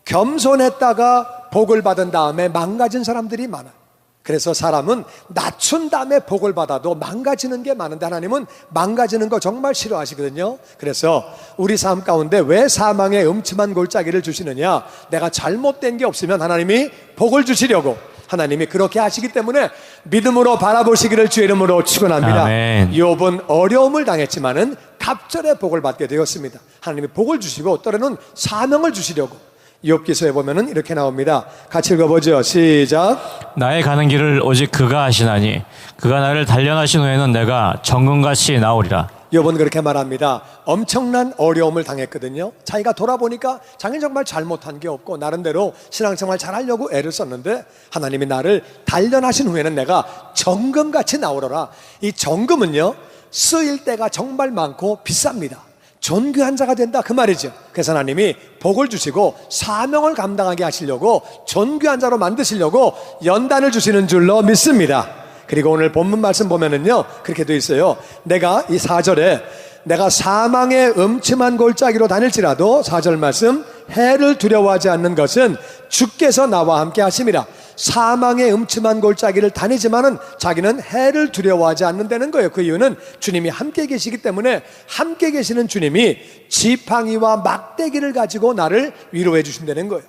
겸손했다가 복을 받은 다음에 망가진 사람들이 많아요. 그래서 사람은 낮춘 다음에 복을 받아도 망가지는 게 많은데 하나님은 망가지는 거 정말 싫어하시거든요. 그래서 우리 삶 가운데 왜 사망의 음침한 골짜기를 주시느냐? 내가 잘못된 게 없으면 하나님이 복을 주시려고 하나님이 그렇게 하시기 때문에 믿음으로 바라보시기를 주의 이름으로 축원합니다. 욥은 어려움을 당했지만은 갑절의 복을 받게 되었습니다. 하나님이 복을 주시고 때로는 사명을 주시려고. 욥기서에 보면은 이렇게 나옵니다. 같이 읽어보죠. 시작.
나의 가는 길을 오직 그가 하시나니 그가 나를 단련하신 후에는 내가 정금같이 나오리라.
욥은 그렇게 말합니다. 엄청난 어려움을 당했거든요. 자기가 돌아보니까 자기는 정말 잘못한 게 없고 나름대로 신앙생활 잘하려고 애를 썼는데 하나님이 나를 단련하신 후에는 내가 정금같이 나오더라. 이 정금은요, 쓰일 때가 정말 많고 비쌉니다. 존귀한 자가 된다 그 말이죠. 그래서 하나님이 복을 주시고 사명을 감당하게 하시려고 존귀한 자로 만드시려고 연단을 주시는 줄로 믿습니다. 그리고 오늘 본문 말씀 보면은요, 그렇게 되어 있어요. 내가 이 4절에 내가 사망의 음침한 골짜기로 다닐지라도 4절 말씀, 해를 두려워하지 않는 것은 주께서 나와 함께 하심이라. 사망의 음침한 골짜기를 다니지만은 자기는 해를 두려워하지 않는다는 거예요. 그 이유는 주님이 함께 계시기 때문에 함께 계시는 주님이 지팡이와 막대기를 가지고 나를 위로해 주신다는 거예요.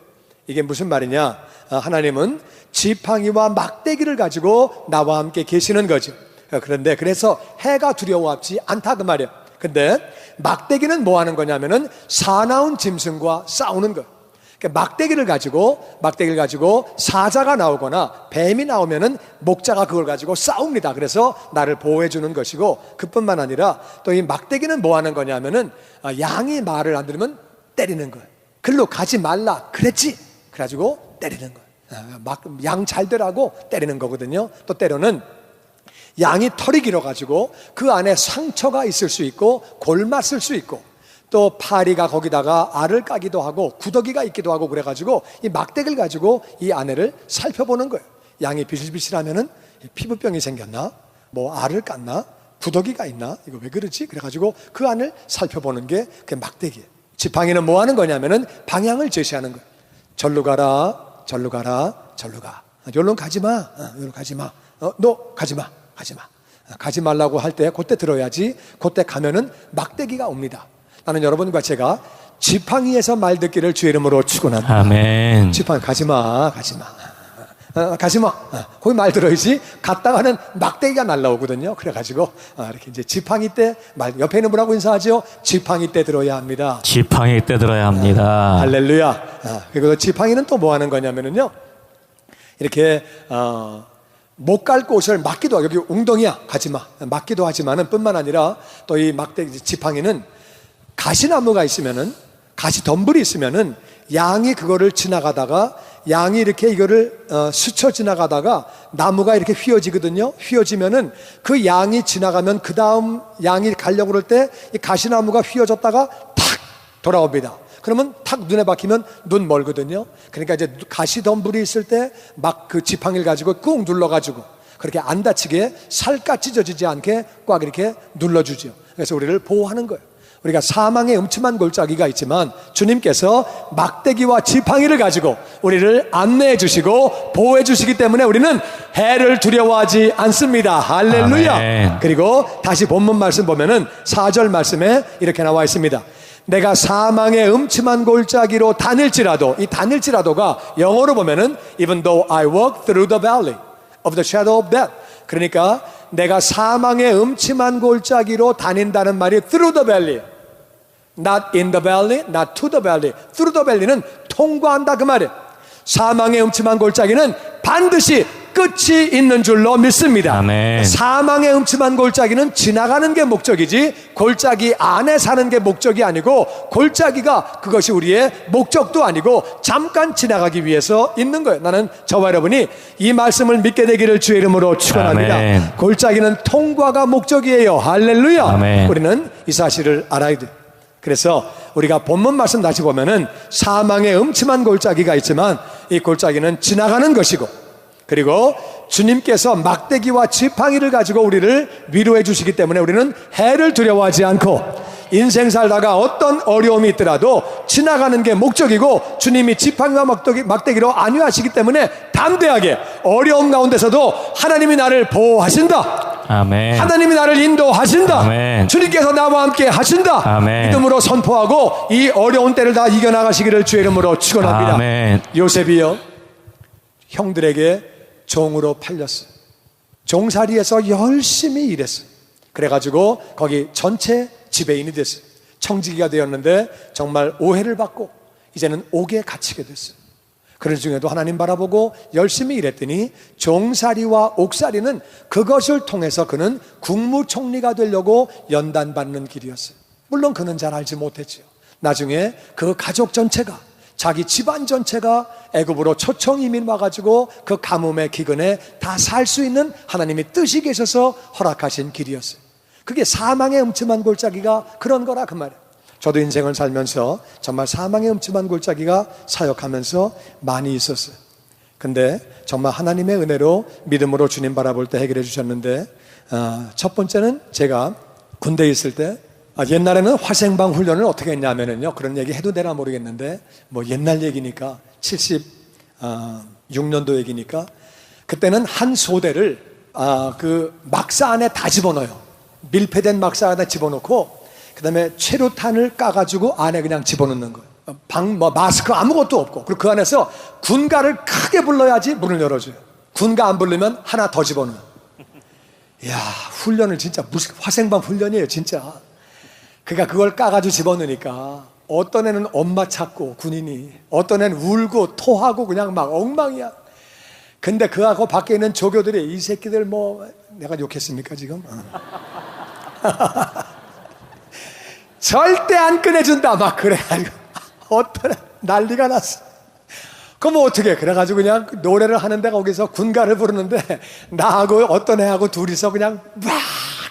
이게 무슨 말이냐? 하나님은 지팡이와 막대기를 가지고 나와 함께 계시는 거죠. 그런데 그래서 해가 두려워하지 않다 그 말이에요. 근데 막대기는 뭐 하는 거냐면은 사나운 짐승과 싸우는 거예요. 그러니까 막대기를 가지고 사자가 나오거나 뱀이 나오면은 목자가 그걸 가지고 싸웁니다. 그래서 나를 보호해 주는 것이고, 그뿐만 아니라 또 이 막대기는 뭐 하는 거냐면은 양이 말을 안 들으면 때리는 거예요. 글로 가지 말라 그랬지, 그래가지고 때리는 거예요. 양 잘 되라고 때리는 거거든요. 또 때로는 양이 털이 길어가지고 그 안에 상처가 있을 수 있고 골맞을 수 있고, 또 파리가 거기다가 알을 까기도 하고 구더기가 있기도 하고, 그래가지고 이 막대기를 가지고 이 안에를 살펴보는 거예요. 양이 비실비실하면은 피부병이 생겼나, 뭐 알을 깠나, 구더기가 있나, 이거 왜 그러지? 그래가지고 그 안을 살펴보는 게 그 막대기예요. 지팡이는 뭐 하는 거냐면은 방향을 제시하는 거예요. 절로 가라, 절로 가라, 절로 가. 여기로 가지 마, 여기로 가지 마. 너 가지 마, 가지 마. 가지 말라고 할 때 그때 들어야지. 그때 가면은 막대기가 옵니다. 나는 여러분과 제가 지팡이에서 말 듣기를 주의 이름으로 축원합니다.
아멘.
지팡이 가지 마, 가지 마. 가지 마. 거기 말 들어야지. 갔다가는 막대기가 날라오거든요. 그래가지고 이렇게 이제 지팡이 때 말, 옆에 있는 분하고 인사하죠. 지팡이 때 들어야 합니다.
지팡이 때 들어야 합니다.
할렐루야. 그리고 지팡이는 또 뭐 하는 거냐면은요, 이렇게 못 갈 곳을 막기도 하고, 여기 웅덩이야 가지 마, 막기도 하지만은 뿐만 아니라 또 이 막대기 지팡이는 가시나무가 있으면은, 가시덤불이 있으면은 양이 그거를 지나가다가, 양이 이렇게 이거를 스쳐 지나가다가 나무가 이렇게 휘어지거든요. 휘어지면은 그 양이 지나가면 그 다음 양이 가려고 그럴 때 이 가시나무가 휘어졌다가 탁 돌아옵니다. 그러면 탁 눈에 박히면 눈 멀거든요. 그러니까 이제 가시덤불이 있을 때 막 그 지팡이를 가지고 꾹 눌러가지고 그렇게 안 다치게, 살갗 찢어지지 않게 꽉 이렇게 눌러주죠. 그래서 우리를 보호하는 거예요. 우리가 사망의 음침한 골짜기가 있지만 주님께서 막대기와 지팡이를 가지고 우리를 안내해 주시고 보호해 주시기 때문에 우리는 해를 두려워하지 않습니다. 할렐루야.
아멘.
그리고 다시 본문 말씀 보면은 4절 말씀에 이렇게 나와 있습니다. 내가 사망의 음침한 골짜기로 다닐지라도, 이 다닐지라도가 영어로 보면은 even though I walk through the valley of the shadow of death, 그러니까 내가 사망의 음침한 골짜기로 다닌다는 말이 through the valley, not in the valley, not to the valley. through the valley는 통과한다 그 말이에요. 사망의 음침한 골짜기는 반드시 끝이 있는 줄로 믿습니다.
아멘.
사망의 음침한 골짜기는 지나가는 게 목적이지 골짜기 안에 사는 게 목적이 아니고, 골짜기가 그것이 우리의 목적도 아니고 잠깐 지나가기 위해서 있는 거예요. 나는 저와 여러분이 이 말씀을 믿게 되기를 주의 이름으로 축원합니다.
아멘.
골짜기는 통과가 목적이에요. 할렐루야.
아멘.
우리는 이 사실을 알아야 돼요. 그래서 우리가 본문 말씀 다시 보면은 사망의 음침한 골짜기가 있지만 이 골짜기는 지나가는 것이고, 그리고 주님께서 막대기와 지팡이를 가지고 우리를 위로해 주시기 때문에 우리는 해를 두려워하지 않고, 인생 살다가 어떤 어려움이 있더라도 지나가는 게 목적이고 주님이 지팡이와 막대기로 안위하시기 때문에 담대하게 어려움 가운데서도 하나님이 나를 보호하신다.
아멘.
하나님이 나를 인도하신다.
아멘.
주님께서 나와 함께 하신다.
아멘.
믿음으로 선포하고 이 어려운 때를 다 이겨나가시기를 주의 이름으로 축원합니다.
아멘.
요셉이요, 형들에게 종으로 팔렸어요. 종살이에서 열심히 일했어요. 그래가지고 거기 전체 지배인이 됐어요. 청지기가 되었는데 정말 오해를 받고 이제는 옥에 갇히게 됐어요. 그런 중에도 하나님 바라보고 열심히 일했더니 종살이와 옥살이는 그것을 통해서 그는 국무총리가 되려고 연단받는 길이었어요. 물론 그는 잘 알지 못했죠. 나중에 그 가족 전체가, 자기 집안 전체가 애굽으로 초청 이민 와가지고 그 가뭄의 기근에 다 살 수 있는 하나님의 뜻이 계셔서 허락하신 길이었어요. 그게 사망의 음침한 골짜기가 그런 거라 그 말이에요. 저도 인생을 살면서 정말 사망의 음침한 골짜기가 사역하면서 많이 있었어요. 근데 정말 하나님의 은혜로 믿음으로 주님 바라볼 때 해결해 주셨는데, 첫 번째는 제가 군대에 있을 때, 옛날에는 화생방 훈련을 어떻게 했냐면요, 그런 얘기 해도 되나 모르겠는데, 뭐 옛날 얘기니까 76년도 얘기니까, 그때는 한 소대를 그 막사 안에 다 집어넣어요. 밀폐된 막사 안에 집어넣고, 그 다음에 최루탄을 까가지고 안에 그냥 집어넣는 거예요. 마스크 아무것도 없고. 그리고 그 안에서 군가를 크게 불러야지 문을 열어줘요. 군가 안 부르면 하나 더 집어넣어요. 이야, 훈련을 진짜 무슨 화생방 훈련이에요, 진짜. 그러니까 그걸 까가지고 집어넣으니까 어떤 애는 엄마 찾고 군인이, 어떤 애는 울고 토하고 그냥 막 엉망이야. 근데 그하고 밖에 있는 조교들이 이 새끼들 뭐 내가 욕했습니까 지금? 절대 안 꺼내준다 막 그래가지고 어떤 난리가 났어. 그럼 어떻게 해? 그래가지고 그냥 노래를 하는데 거기서 군가를 부르는데 나하고 어떤 애하고 둘이서 그냥 막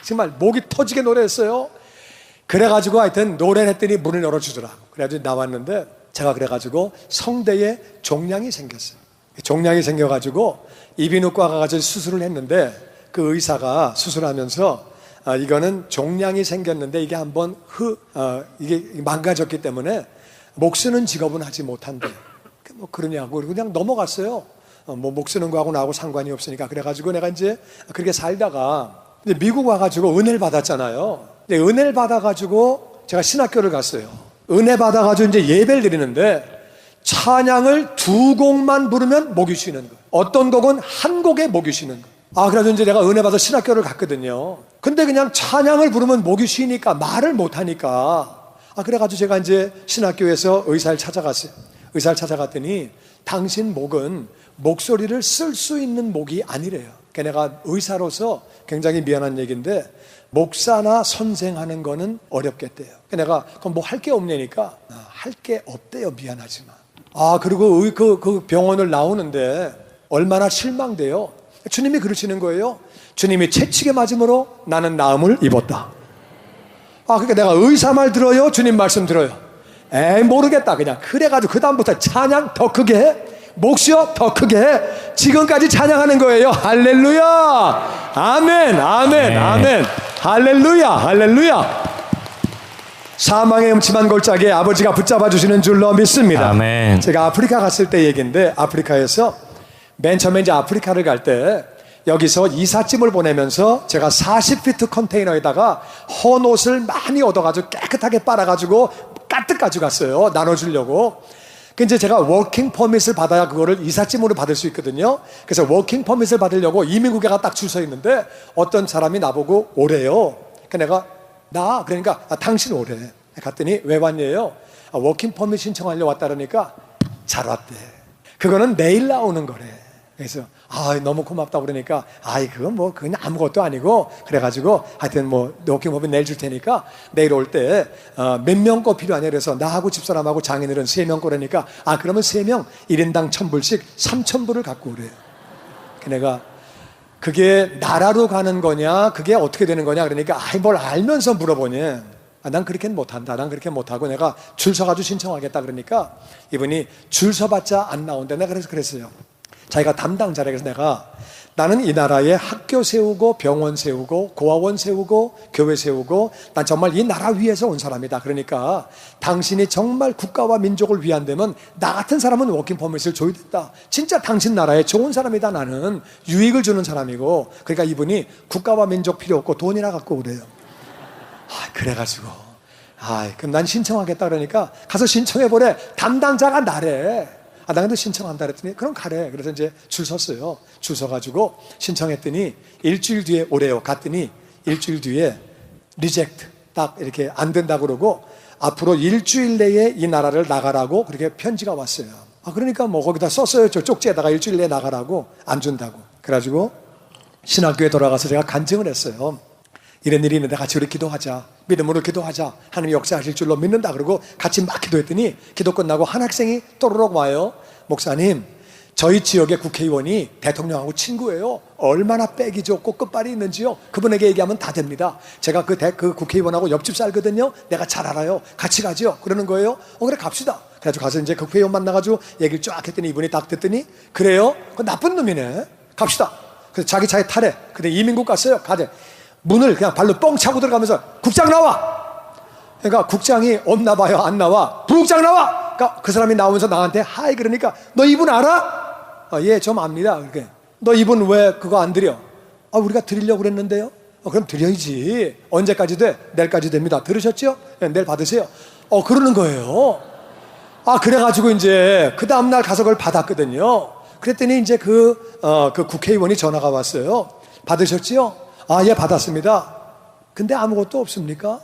정말 목이 터지게 노래했어요. 그래가지고 하여튼 노래를 했더니 문을 열어주더라. 그래가지고 나왔는데 제가 그래가지고 성대에 종양이 생겼어요. 종양이 생겨가지고 이비인후과 가가지고 수술을 했는데 그 의사가 수술하면서 이거는 종양이 생겼는데 이게 한번 이게 망가졌기 때문에 목 쓰는 직업은 하지 못한대. 뭐 그러냐고 그냥 넘어갔어요. 뭐 목 쓰는 거하고 나하고 상관이 없으니까. 그래가지고 내가 이제 그렇게 살다가 이제 미국 와가지고 은혜를 받았잖아요. 근데 은혜를 받아가지고 제가 신학교를 갔어요. 은혜 받아가지고 이제 예배를 드리는데 찬양을 2곡만 부르면 목이 쉬는 거예요. 어떤 곡은 한 곡에 목이 쉬는 거예요. 그래서 이제 내가 은혜 받아 신학교를 갔거든요. 근데 그냥 찬양을 부르면 목이 쉬니까 말을 못하니까. 그래가지고 제가 이제 신학교에서 의사를 찾아갔어요. 의사를 찾아갔더니 당신 목은 목소리를 쓸 수 있는 목이 아니래요. 그러니까 내가 의사로서 굉장히 미안한 얘기인데 목사나 선생하는 거는 어렵겠대요. 내가 그럼 뭐 할 게 없냐니까 할 게 없대요. 미안하지만. 그리고 그 병원을 나오는데 얼마나 실망돼요. 주님이 그러시는 거예요. 주님이 채찍에 맞음으로 나는 나음을 입었다. 그러니까 내가 의사 말 들어요? 주님 말씀 들어요? 모르겠다. 그냥 그래가지고 그 다음부터 찬양 더 크게 해, 목시어 더 크게 해. 지금까지 찬양하는 거예요. 할렐루야, 아멘, 아멘, 아멘, 할렐루야, 할렐루야. 사망의 음침한 골짜기에 아버지가 붙잡아 주시는 줄로 믿습니다.
아멘.
제가 아프리카 갔을 때 얘기인데, 아프리카에서 맨 처음에 이제 아프리카를 갈 때 여기서 이삿짐을 보내면서 제가 40피트 컨테이너에다가 헌 옷을 많이 얻어가지고 깨끗하게 빨아가지고 가득 가져갔어요. 나눠주려고. 이제 제가 워킹 퍼밋을 받아야 그거를 이삿짐으로 받을 수 있거든요. 그래서 워킹 퍼밋을 받으려고 이민국에 딱 줄 서 있는데 어떤 사람이 나보고 오래요. 그러니까 그러니까 당신 오래. 갔더니 왜 왔냐요? 워킹 퍼밋 신청하려고 왔다 그러니까 잘 왔대. 그거는 내일 나오는 거래. 그래서 너무 고맙다 그러니까 그건 뭐 그냥 아무것도 아니고 그래가지고 하여튼 뭐 워킹 퍼밋 내일 줄 테니까 내일 올 때 몇 명 거 필요하냐 그래서 나하고 집사람하고 장인어른 3명 거라니까 그러면 3명 1인당 1,000불씩 3,000불을 갖고 오래요. 내가 그게 나라로 가는 거냐 그게 어떻게 되는 거냐 그러니까 뭘 알면서 물어보니 난 그렇게는 못한다. 난 그렇게 못하고 내가 줄 서가지고 신청하겠다 그러니까 이분이 줄 서봤자 안 나온다. 내가 그래서 그랬어요. 자기가 담당자라. 그래서 나는 이 나라에 학교 세우고 병원 세우고 고아원 세우고 교회 세우고 난 정말 이 나라 위에서 온 사람이다. 그러니까 당신이 정말 국가와 민족을 위한다면 나 같은 사람은 워킹 퍼밋을 줘야 된다. 진짜 당신 나라에 좋은 사람이다. 나는 유익을 주는 사람이고. 그러니까 이분이 국가와 민족 필요 없고 돈이나 갖고 오래요. 그래가지고 그럼 난 신청하겠다 그러니까 가서 신청해보래. 담당자가 나래. 나 근데 신청한다 그랬더니 그럼 가래. 그래서 이제 줄 섰어요. 줄 서가지고 신청했더니 일주일 뒤에 오래요. 갔더니 일주일 뒤에 리젝트 딱 이렇게 안 된다고 그러고 앞으로 일주일 내에 이 나라를 나가라고 그렇게 편지가 왔어요. 그러니까 뭐 거기다 썼어요. 저 쪽지에다가 일주일 내에 나가라고. 안 준다고. 그래가지고 신학교에 돌아가서 제가 간증을 했어요. 이런 일이 있는데 같이 우리 기도하자. 믿음으로 기도하자. 하나님 역사하실 줄로 믿는다. 그러고 같이 막 기도했더니 기도 끝나고 한 학생이 또르륵 와요. 목사님, 저희 지역의 국회의원이 대통령하고 친구예요. 얼마나 빼기 좋고 끝발이 있는지요. 그분에게 얘기하면 다 됩니다. 제가 그 국회의원하고 옆집 살거든요. 내가 잘 알아요. 같이 가죠. 그러는 거예요. 그래 갑시다. 그래가지고 가서 이제 그 국회의원 만나가지고 얘기를 쫙 했더니 이분이 딱 듣더니 그래요? 그 나쁜 놈이네. 갑시다. 그래서 자기 차에 타래. 근데 이민국 갔어요. 가재. 문을 그냥 발로 뻥 차고 들어가면서 국장 나와. 그러니까 국장이 없나 봐요. 안 나와. 부국장 나와. 그러니까 그 사람이 나오면서 나한테 하이 그러니까 너 이분 알아? 예, 좀 압니다. 그렇게. 너 이분 왜 그거 안 드려? 우리가 드리려고 그랬는데요. 그럼 드려야지. 언제까지 돼? 내일까지 됩니다. 들으셨죠? 네, 내일 받으세요. 그러는 거예요. 그래가지고 이제 그 다음날 가서 그걸 받았거든요. 그랬더니 이제 그 국회의원이 전화가 왔어요. 받으셨지요? 예, 받았습니다. 근데 아무것도 없습니까?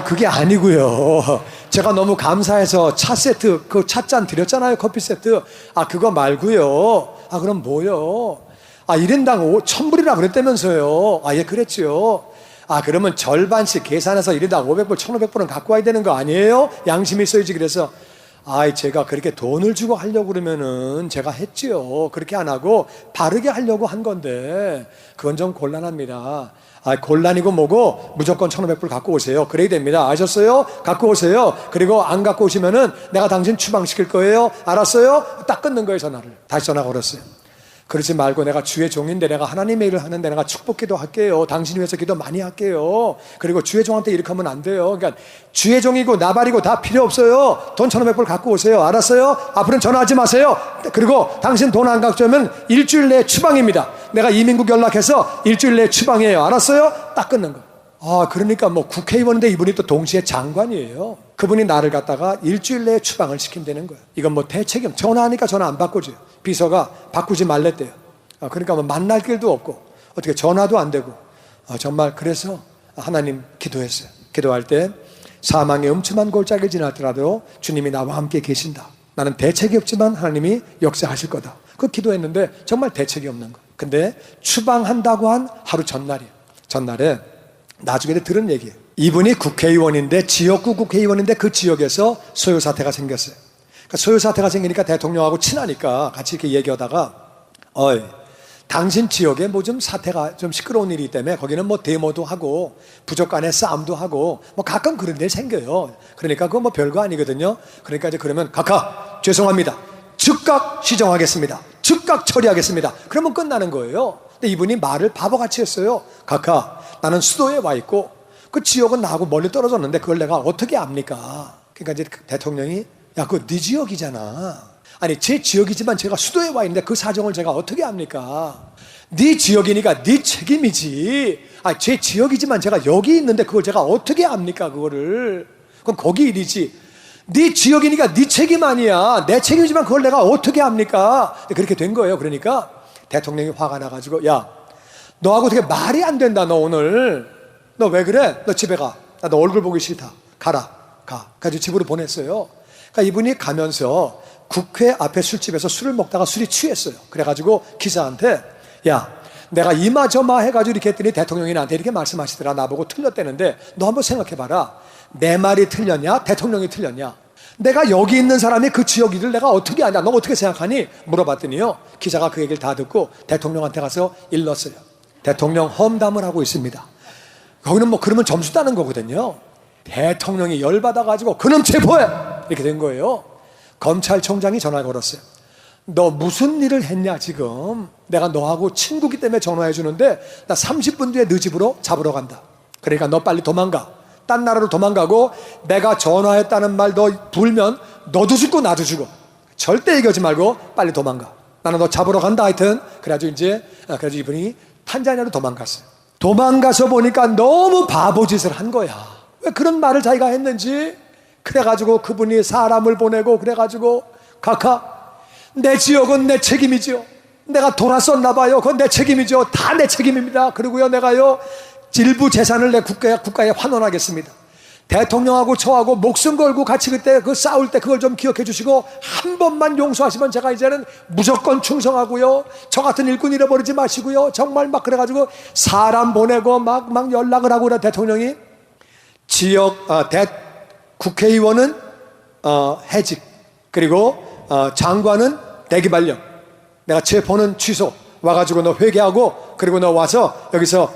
그게 아니고요. 제가 너무 감사해서 차 세트, 그 찻잔 드렸잖아요. 커피 세트. 그거 말고요. 그럼 뭐요? 1인당 1,000불이라 그랬다면서요. 예, 그랬죠. 그러면 절반씩 계산해서 1인당 500불, 1,500불은 갖고 와야 되는 거 아니에요? 양심이 있어야지. 그래서 제가 그렇게 돈을 주고 하려고 그러면은 제가 했지요. 그렇게 안 하고 바르게 하려고 한 건데 그건 좀 곤란합니다. 곤란이고 뭐고 무조건 1,500불 갖고 오세요. 그래야 됩니다. 아셨어요? 갖고 오세요. 그리고 안 갖고 오시면은 내가 당신 추방시킬 거예요. 알았어요? 딱 끊는 거예요. 전화를. 다시 전화 걸었어요. 그러지 말고 내가 주의 종인데 내가 하나님의 일을 하는데 내가 축복기도 할게요. 당신 위해서 기도 많이 할게요. 그리고 주의 종한테 이렇게 하면 안 돼요. 그러니까 주의 종이고 나발이고 다 필요 없어요. 돈 1,500불 갖고 오세요. 알았어요? 앞으로는 전화하지 마세요. 그리고 당신 돈 안 갖고 오면 일주일 내에 추방입니다. 내가 이민국 연락해서 일주일 내에 추방해요. 알았어요? 딱 끊는 거. 그러니까 뭐 국회의원인데 이분이 또 동시에 장관이에요. 그분이 나를 갖다가 일주일 내에 추방을 시킨다는 거예요. 이건 뭐 대책임. 전화하니까 전화 안 바꾸죠. 비서가 바꾸지 말랬대요. 그러니까 뭐 만날 길도 없고 어떻게 전화도 안 되고 정말 그래서 하나님 기도했어요. 기도할 때 사망의 음침한 골짜기를 지나더라도 주님이 나와 함께 계신다. 나는 대책이 없지만 하나님이 역사하실 거다. 그 기도했는데 정말 대책이 없는 거예요. 근데 추방한다고 한 하루 전날이에요. 전날에 나중에 들은 얘기예요. 이분이 국회의원인데 지역구 국회의원인데 그 지역에서 소요 사태가 생겼어요. 그러니까 소요 사태가 생기니까 대통령하고 친하니까 같이 이렇게 얘기하다가 당신 지역에 뭐 좀 사태가 좀 시끄러운 일이 때문에 거기는 뭐 데모도 하고 부족 간의 싸움도 하고 뭐 가끔 그런 일 생겨요. 그러니까 그거 뭐 별거 아니거든요. 그러니까 이제 그러면 각하 죄송합니다. 즉각 시정하겠습니다. 즉각 처리하겠습니다. 그러면 끝나는 거예요. 근데 이분이 말을 바보같이 했어요. 각하 나는 수도에 와 있고 그 지역은 나하고 멀리 떨어졌는데 그걸 내가 어떻게 압니까? 그러니까 이제 대통령이 그거 네 지역이잖아. 아니 제 지역이지만 제가 수도에 와 있는데 그 사정을 제가 어떻게 압니까? 네 지역이니까 네 책임이지. 제 지역이지만 제가 여기 있는데 그걸 제가 어떻게 압니까? 그거를. 그건 거기 일이지. 네 지역이니까 네 책임 아니야. 내 책임이지만 그걸 내가 어떻게 압니까? 그렇게 된 거예요. 그러니까 대통령이 화가 나가지고 야 너하고 어떻게 말이 안 된다. 너 오늘 너 왜 그래? 너 집에 가. 나 너 얼굴 보기 싫다. 가라. 가. 가지고 집으로 보냈어요. 그러니까 이분이 가면서 국회 앞에 술집에서 술을 먹다가 술이 취했어요. 그래가지고 기자한테 야 내가 이마저마 해가지고 이렇게 했더니 대통령이 나한테 이렇게 말씀하시더라. 나보고 틀렸다는데 너 한번 생각해봐라. 내 말이 틀렸냐? 대통령이 틀렸냐? 내가 여기 있는 사람이 그 지역 일을 내가 어떻게 아냐? 너 어떻게 생각하니? 물어봤더니요. 기자가 그 얘기를 다 듣고 대통령한테 가서 일렀어요. 대통령 험담을 하고 있습니다. 거기는 뭐 그러면 점수 따는 거거든요. 대통령이 열받아가지고 그놈 체포해! 이렇게 된 거예요. 검찰총장이 전화를 걸었어요. 너 무슨 일을 했냐 지금? 내가 너하고 친구기 때문에 전화해 주는데 나 30분 뒤에 너 집으로 잡으러 간다. 그러니까 너 빨리 도망가. 딴 나라로 도망가고 내가 전화했다는 말 너 불면 너도 죽고 나도 죽어. 절대 얘기하지 말고 빨리 도망가. 나는 너 잡으러 간다. 하여튼 그래가지고 그래가지고 이분이 탄자니아로 도망갔어요. 도망가서 보니까 너무 바보짓을 한 거야. 왜 그런 말을 자기가 했는지. 그래가지고 그분이 사람을 보내고 그래가지고 각하 내 지역은 내 책임이죠. 내가 돌았었나 봐요. 그건 내 책임이죠. 다 내 책임입니다. 그리고요 내가요 일부 재산을 내 국가에 환원하겠습니다. 대통령하고 저하고 목숨 걸고 같이 그때 그 싸울 때 그걸 좀 기억해 주시고 한 번만 용서하시면 제가 이제는 무조건 충성하고요. 저 같은 일꾼 잃어버리지 마시고요. 정말 막 그래가지고 사람 보내고 막 연락을 하고 그래. 대통령이 지역 국회의원은 해직, 그리고 장관은 대기발령, 내가 체포는 취소, 와가지고 너 회개하고 그리고 너 와서 여기서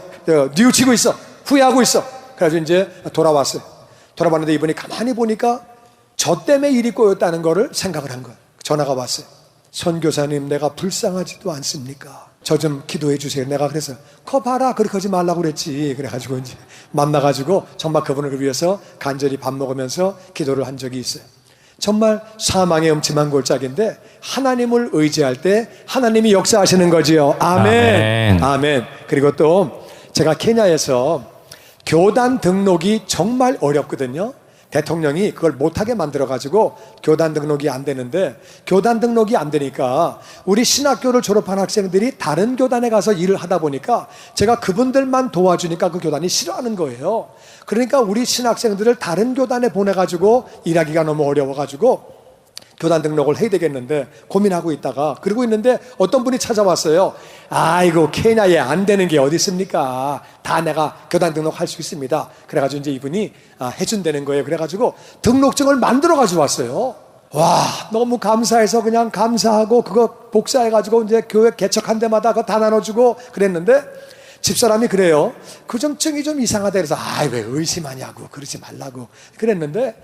뉘우치고 있어, 후회하고 있어. 그래가지고 이제 돌아왔어요. 돌아봤는데 이분이 가만히 보니까 저 때문에 일이 꼬였다는 거를 생각을 한 거예요. 전화가 왔어요. 선교사님, 내가 불쌍하지도 않습니까? 저 좀 기도해 주세요. 내가 그래서 거 봐라, 그렇게 하지 말라고 그랬지. 그래가지고 이제 만나가지고 정말 그분을 위해서 간절히 밥 먹으면서 기도를 한 적이 있어요. 정말 사망의 음침한 골짜기인데 하나님을 의지할 때 하나님이 역사하시는 거지요. 아멘. 아멘. 그리고 또 제가 케냐에서 교단 등록이 정말 어렵거든요. 대통령이 그걸 못하게 만들어가지고 교단 등록이 안 되는데, 교단 등록이 안 되니까 우리 신학교를 졸업한 학생들이 다른 교단에 가서 일을 하다 보니까 제가 그분들만 도와주니까 그 교단이 싫어하는 거예요. 그러니까 우리 신학생들을 다른 교단에 보내가지고 일하기가 너무 어려워가지고 교단 등록을 해야 되겠는데 고민하고 있다가 그러고 있는데 어떤 분이 찾아왔어요. 아이고, 케냐에 안 되는 게 어디 있습니까? 다 내가 교단 등록할 수 있습니다. 그래가지고 이제 이분이 해준다는 거예요. 그래가지고 등록증을 만들어가지고 왔어요. 와, 너무 감사해서 그냥 감사하고 그거 복사해가지고 이제 교회 개척한 데마다 그거 다 나눠주고 그랬는데 집사람이 그래요. 그 점증이 좀 이상하다. 그래서 왜 의심하냐고, 그러지 말라고 그랬는데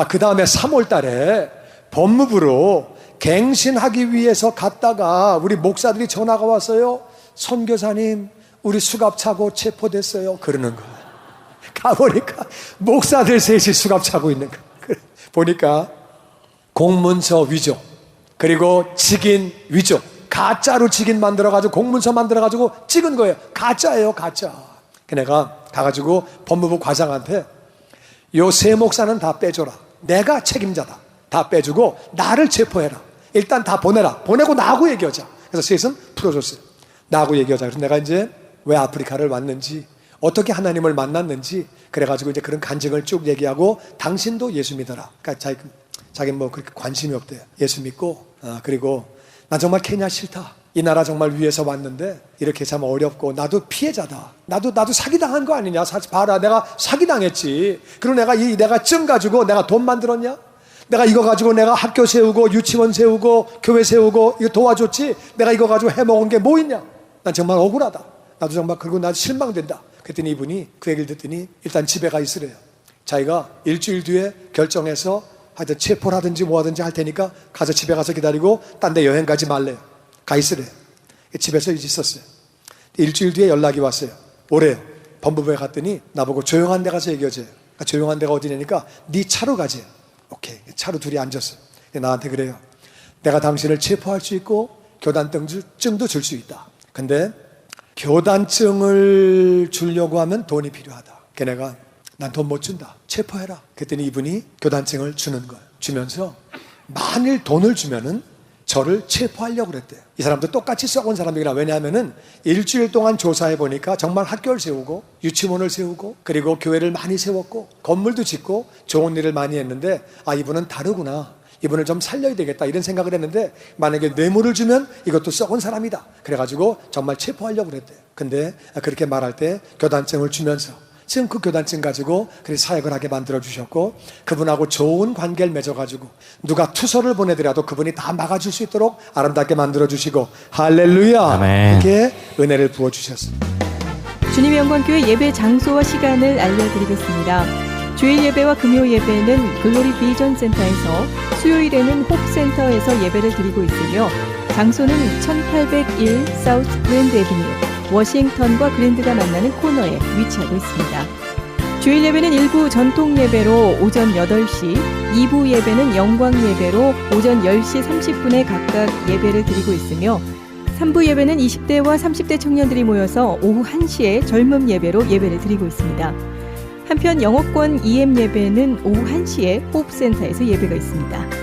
그 다음에 3월 달에 법무부로 갱신하기 위해서 갔다가 우리 목사들이 전화가 왔어요. 선교사님, 우리 수갑 차고 체포됐어요. 그러는 거예요. 가보니까 목사들 셋이 수갑 차고 있는 거예요. 보니까 공문서 위조, 그리고 직인 위조, 가짜로 직인 만들어가지고 공문서 만들어가지고 찍은 거예요. 가짜예요, 가짜. 내가 가가지고 법무부 과장한테 요 세 목사는 다 빼줘라. 내가 책임자다. 다 빼주고 나를 체포해라. 일단 다 보내라. 보내고 나하고 얘기하자. 그래서 셋은 풀어줬어요. 나하고 얘기하자. 그래서 내가 이제 왜 아프리카를 왔는지, 어떻게 하나님을 만났는지, 그래가지고 이제 그런 간증을 쭉 얘기하고, 당신도 예수 믿어라. 그러니까 자기 뭐 그렇게 관심이 없대요. 예수 믿고, 그리고 난 정말 케냐 싫다. 이 나라 정말 위해서 왔는데 이렇게 참 어렵고, 나도 피해자다. 나도 사기당한 거 아니냐. 봐라, 내가 사기당했지. 그리고 내가 증 가지고 내가 돈 만들었냐? 내가 이거 가지고 내가 학교 세우고 유치원 세우고 교회 세우고 이거 도와줬지. 내가 이거 가지고 해먹은 게 뭐 있냐? 난 정말 억울하다. 나도 정말, 그리고 나도 실망된다. 그랬더니 이분이 그 얘기를 듣더니 일단 집에 가 있으래요. 자기가 일주일 뒤에 결정해서 하여튼 체포를 하든지 뭐 하든지 할 테니까 가서 집에 가서 기다리고 딴 데 여행 가지 말래요. 가 있으래요. 집에서 있었어요. 일주일 뒤에 연락이 왔어요. 오래요. 법무부에 갔더니 나보고 조용한 데 가서 얘기하세요. 그러니까 조용한 데가 어디냐니까 네 차로 가지. 오케이. 차로 둘이 앉았어. 나한테 그래요. 내가 당신을 체포할 수 있고 교단증도 줄 수 있다. 근데 교단증을 주려고 하면 돈이 필요하다. 걔네가 난 돈 못 준다. 체포해라. 그랬더니 이분이 교단증을 주는 거예요. 주면서 만일 돈을 주면은 저를 체포하려고 그랬대요. 이 사람도 똑같이 썩은 사람이구나. 왜냐하면은 일주일 동안 조사해 보니까 정말 학교를 세우고 유치원을 세우고 그리고 교회를 많이 세웠고 건물도 짓고 좋은 일을 많이 했는데 이분은 다르구나. 이분을 좀 살려야 되겠다. 이런 생각을 했는데 만약에 뇌물을 주면 이것도 썩은 사람이다. 그래가지고 정말 체포하려고 그랬대요. 근데 그렇게 말할 때 교단증을 주면서 지금 그 교단증 가지고 그래서 사역을 하게 만들어주셨고, 그분하고 좋은 관계를 맺어가지고 누가 투서를 보내더라도 그분이 다 막아줄 수 있도록 아름답게 만들어주시고, 할렐루야.
아멘.
이렇게 은혜를 부어주셨습니다.
주님의 영광교회 예배 장소와 시간을 알려드리겠습니다. 주일 예배와 금요 예배는 글로리 비전 센터에서, 수요일에는 홉센터에서 예배를 드리고 있으며, 장소는 1801 사우스 그랜드 애비뉴 워싱턴과 그랜드가 만나는 코너에 위치하고 있습니다. 주일 예배는 일부 전통 예배로 오전 8시, 2부 예배는 영광 예배로 오전 10시 30분에 각각 예배를 드리고 있으며, 3부 예배는 20대와 30대 청년들이 모여서 오후 1시에 젊음 예배로 예배를 드리고 있습니다. 한편 영어권 EM 예배는 오후 1시에 호흡센터에서 예배가 있습니다.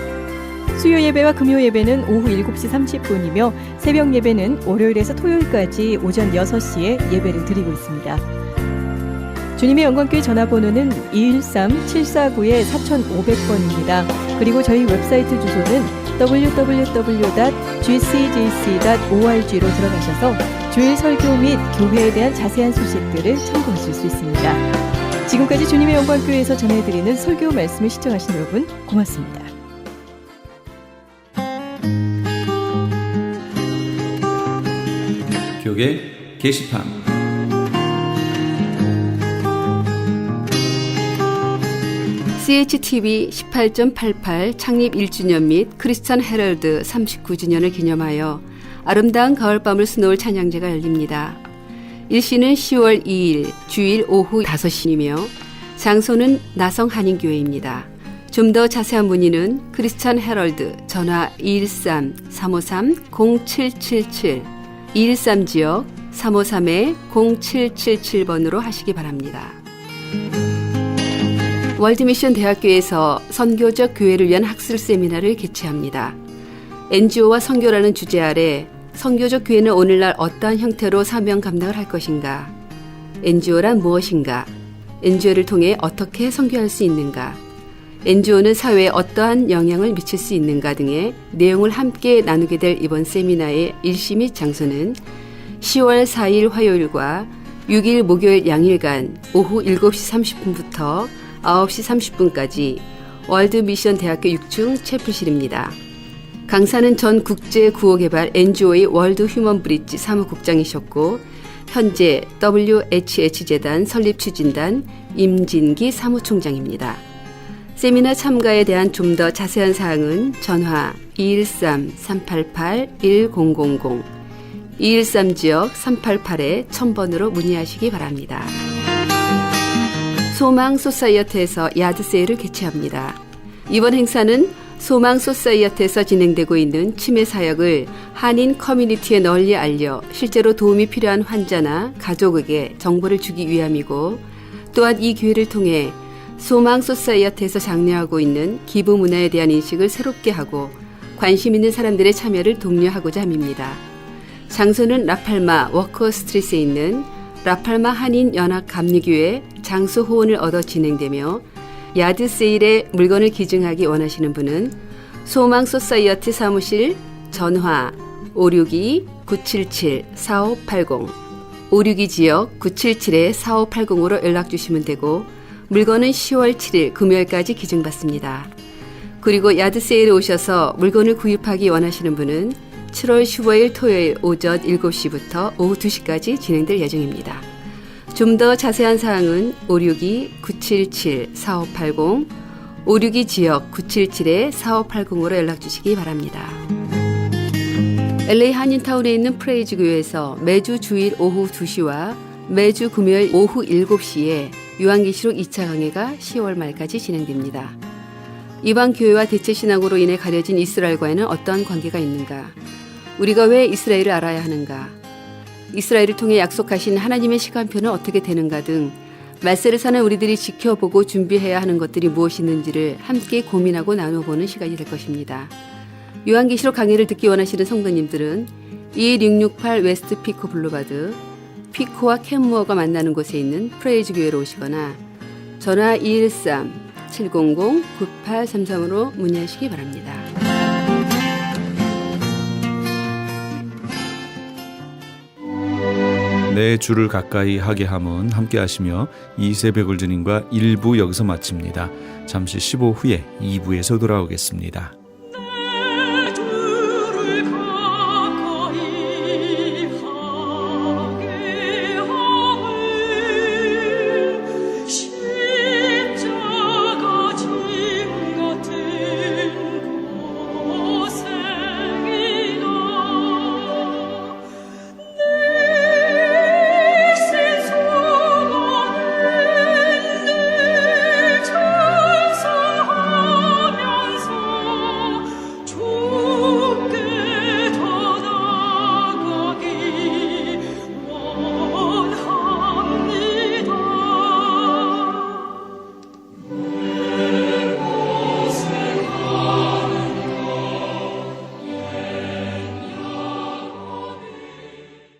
수요 예배와 금요 예배는 오후 7시 30분이며 새벽 예배는 월요일에서 토요일까지 오전 6시에 예배를 드리고 있습니다. 주님의 영광교회 전화번호는 213-749-4500번입니다. 그리고 저희 웹사이트 주소는 www.gcjc.org로 들어가셔서 주일 설교 및 교회에 대한 자세한 소식들을 참고하실 수 있습니다. 지금까지 주님의 영광교회에서 전해드리는 설교 말씀을 시청하신 여러분 고맙습니다.
교계 게시판.
CHTV 18.88 창립 1주년 및 크리스천 헤럴드 39주년을 기념하여 아름다운 가을밤을 수놓을 찬양제가 열립니다. 일시는 10월 2일 주일 오후 5시이며 장소는 나성 한인교회입니다. 좀 더 자세한 문의는 크리스천 헤럴드 전화 213-353-0777 213지역 353-0777번으로 하시기 바랍니다. 월드미션 대학교에서 선교적 교회를 위한 학술 세미나를 개최합니다. NGO와 선교라는 주제 아래 선교적 교회는 오늘날 어떠한 형태로 사명 감당을 할 것인가? NGO란 무엇인가? NGO를 통해 어떻게 선교할 수 있는가? NGO는 사회에 어떠한 영향을 미칠 수 있는가 등의 내용을 함께 나누게 될 이번 세미나의 일시 및 장소는 10월 4일 화요일과 6일 목요일 양일간 오후 7시 30분부터 9시 30분까지 월드미션 대학교 6층 채플실입니다. 강사는 전 국제구호개발 NGO의 월드 휴먼 브릿지 사무국장이셨고 현재 WHH재단 설립추진단 임진기 사무총장입니다. 세미나 참가에 대한 좀 더 자세한 사항은 전화 213-388-1000 213지역 388-1000번으로 문의하시기 바랍니다. 소망 소사이어티에서 야드 세일을 개최합니다. 이번 행사는 소망 소사이어티에서 진행되고 있는 치매 사역을 한인 커뮤니티에 널리 알려 실제로 도움이 필요한 환자나 가족에게 정보를 주기 위함이고 또한 이 기회를 통해 소망 소사이어티에서 장려하고 있는 기부 문화에 대한 인식을 새롭게 하고 관심 있는 사람들의 참여를 독려하고자 함입니다. 장소는 라팔마 워커 스트리트에 있는 라팔마 한인 연합 감리교회 장소 호언을 얻어 진행되며 야드 세일에 물건을 기증하기 원하시는 분은 소망 소사이어티 사무실 전화 562-977-4580 562 지역 977-4580으로 연락 주시면 되고 물건은 10월 7일 금요일까지 기증받습니다. 그리고 야드 세일에 오셔서 물건을 구입하기 원하시는 분은 7월 15일 토요일 오전 7시부터 오후 2시까지 진행될 예정입니다. 좀 더 자세한 사항은 562-977-4580, 562 지역 977-4580으로 연락 주시기 바랍니다. LA 한인타운에 있는 프레이즈 교회에서 매주 주일 오후 2시와 매주 금요일 오후 7시에 요한계시록 2차 강해가 10월 말까지 진행됩니다. 이방 교회와 대체 신앙으로 인해 가려진 이스라엘과는 어떠한 관계가 있는가? 우리가 왜 이스라엘을 알아야 하는가? 이스라엘을 통해 약속하신 하나님의 시간표는 어떻게 되는가 등 말세를 사는 우리들이 지켜보고 준비해야 하는 것들이 무엇이 있는지를 함께 고민하고 나눠보는 시간이 될 것입니다. 요한계시록 강해를 듣기 원하시는 성도님들은 21668 웨스트 피코 블루바드 피코와 캔무어가 만나는 곳에 있는 프레이즈 교회로 오시거나 전화 213-700-9833으로 문의하시기 바랍니다.
내 주를 가까이 하게 함은 함께 하시며 이세백을 주님과 1부 여기서 마칩니다. 잠시 15 후에 2부에서 돌아오겠습니다.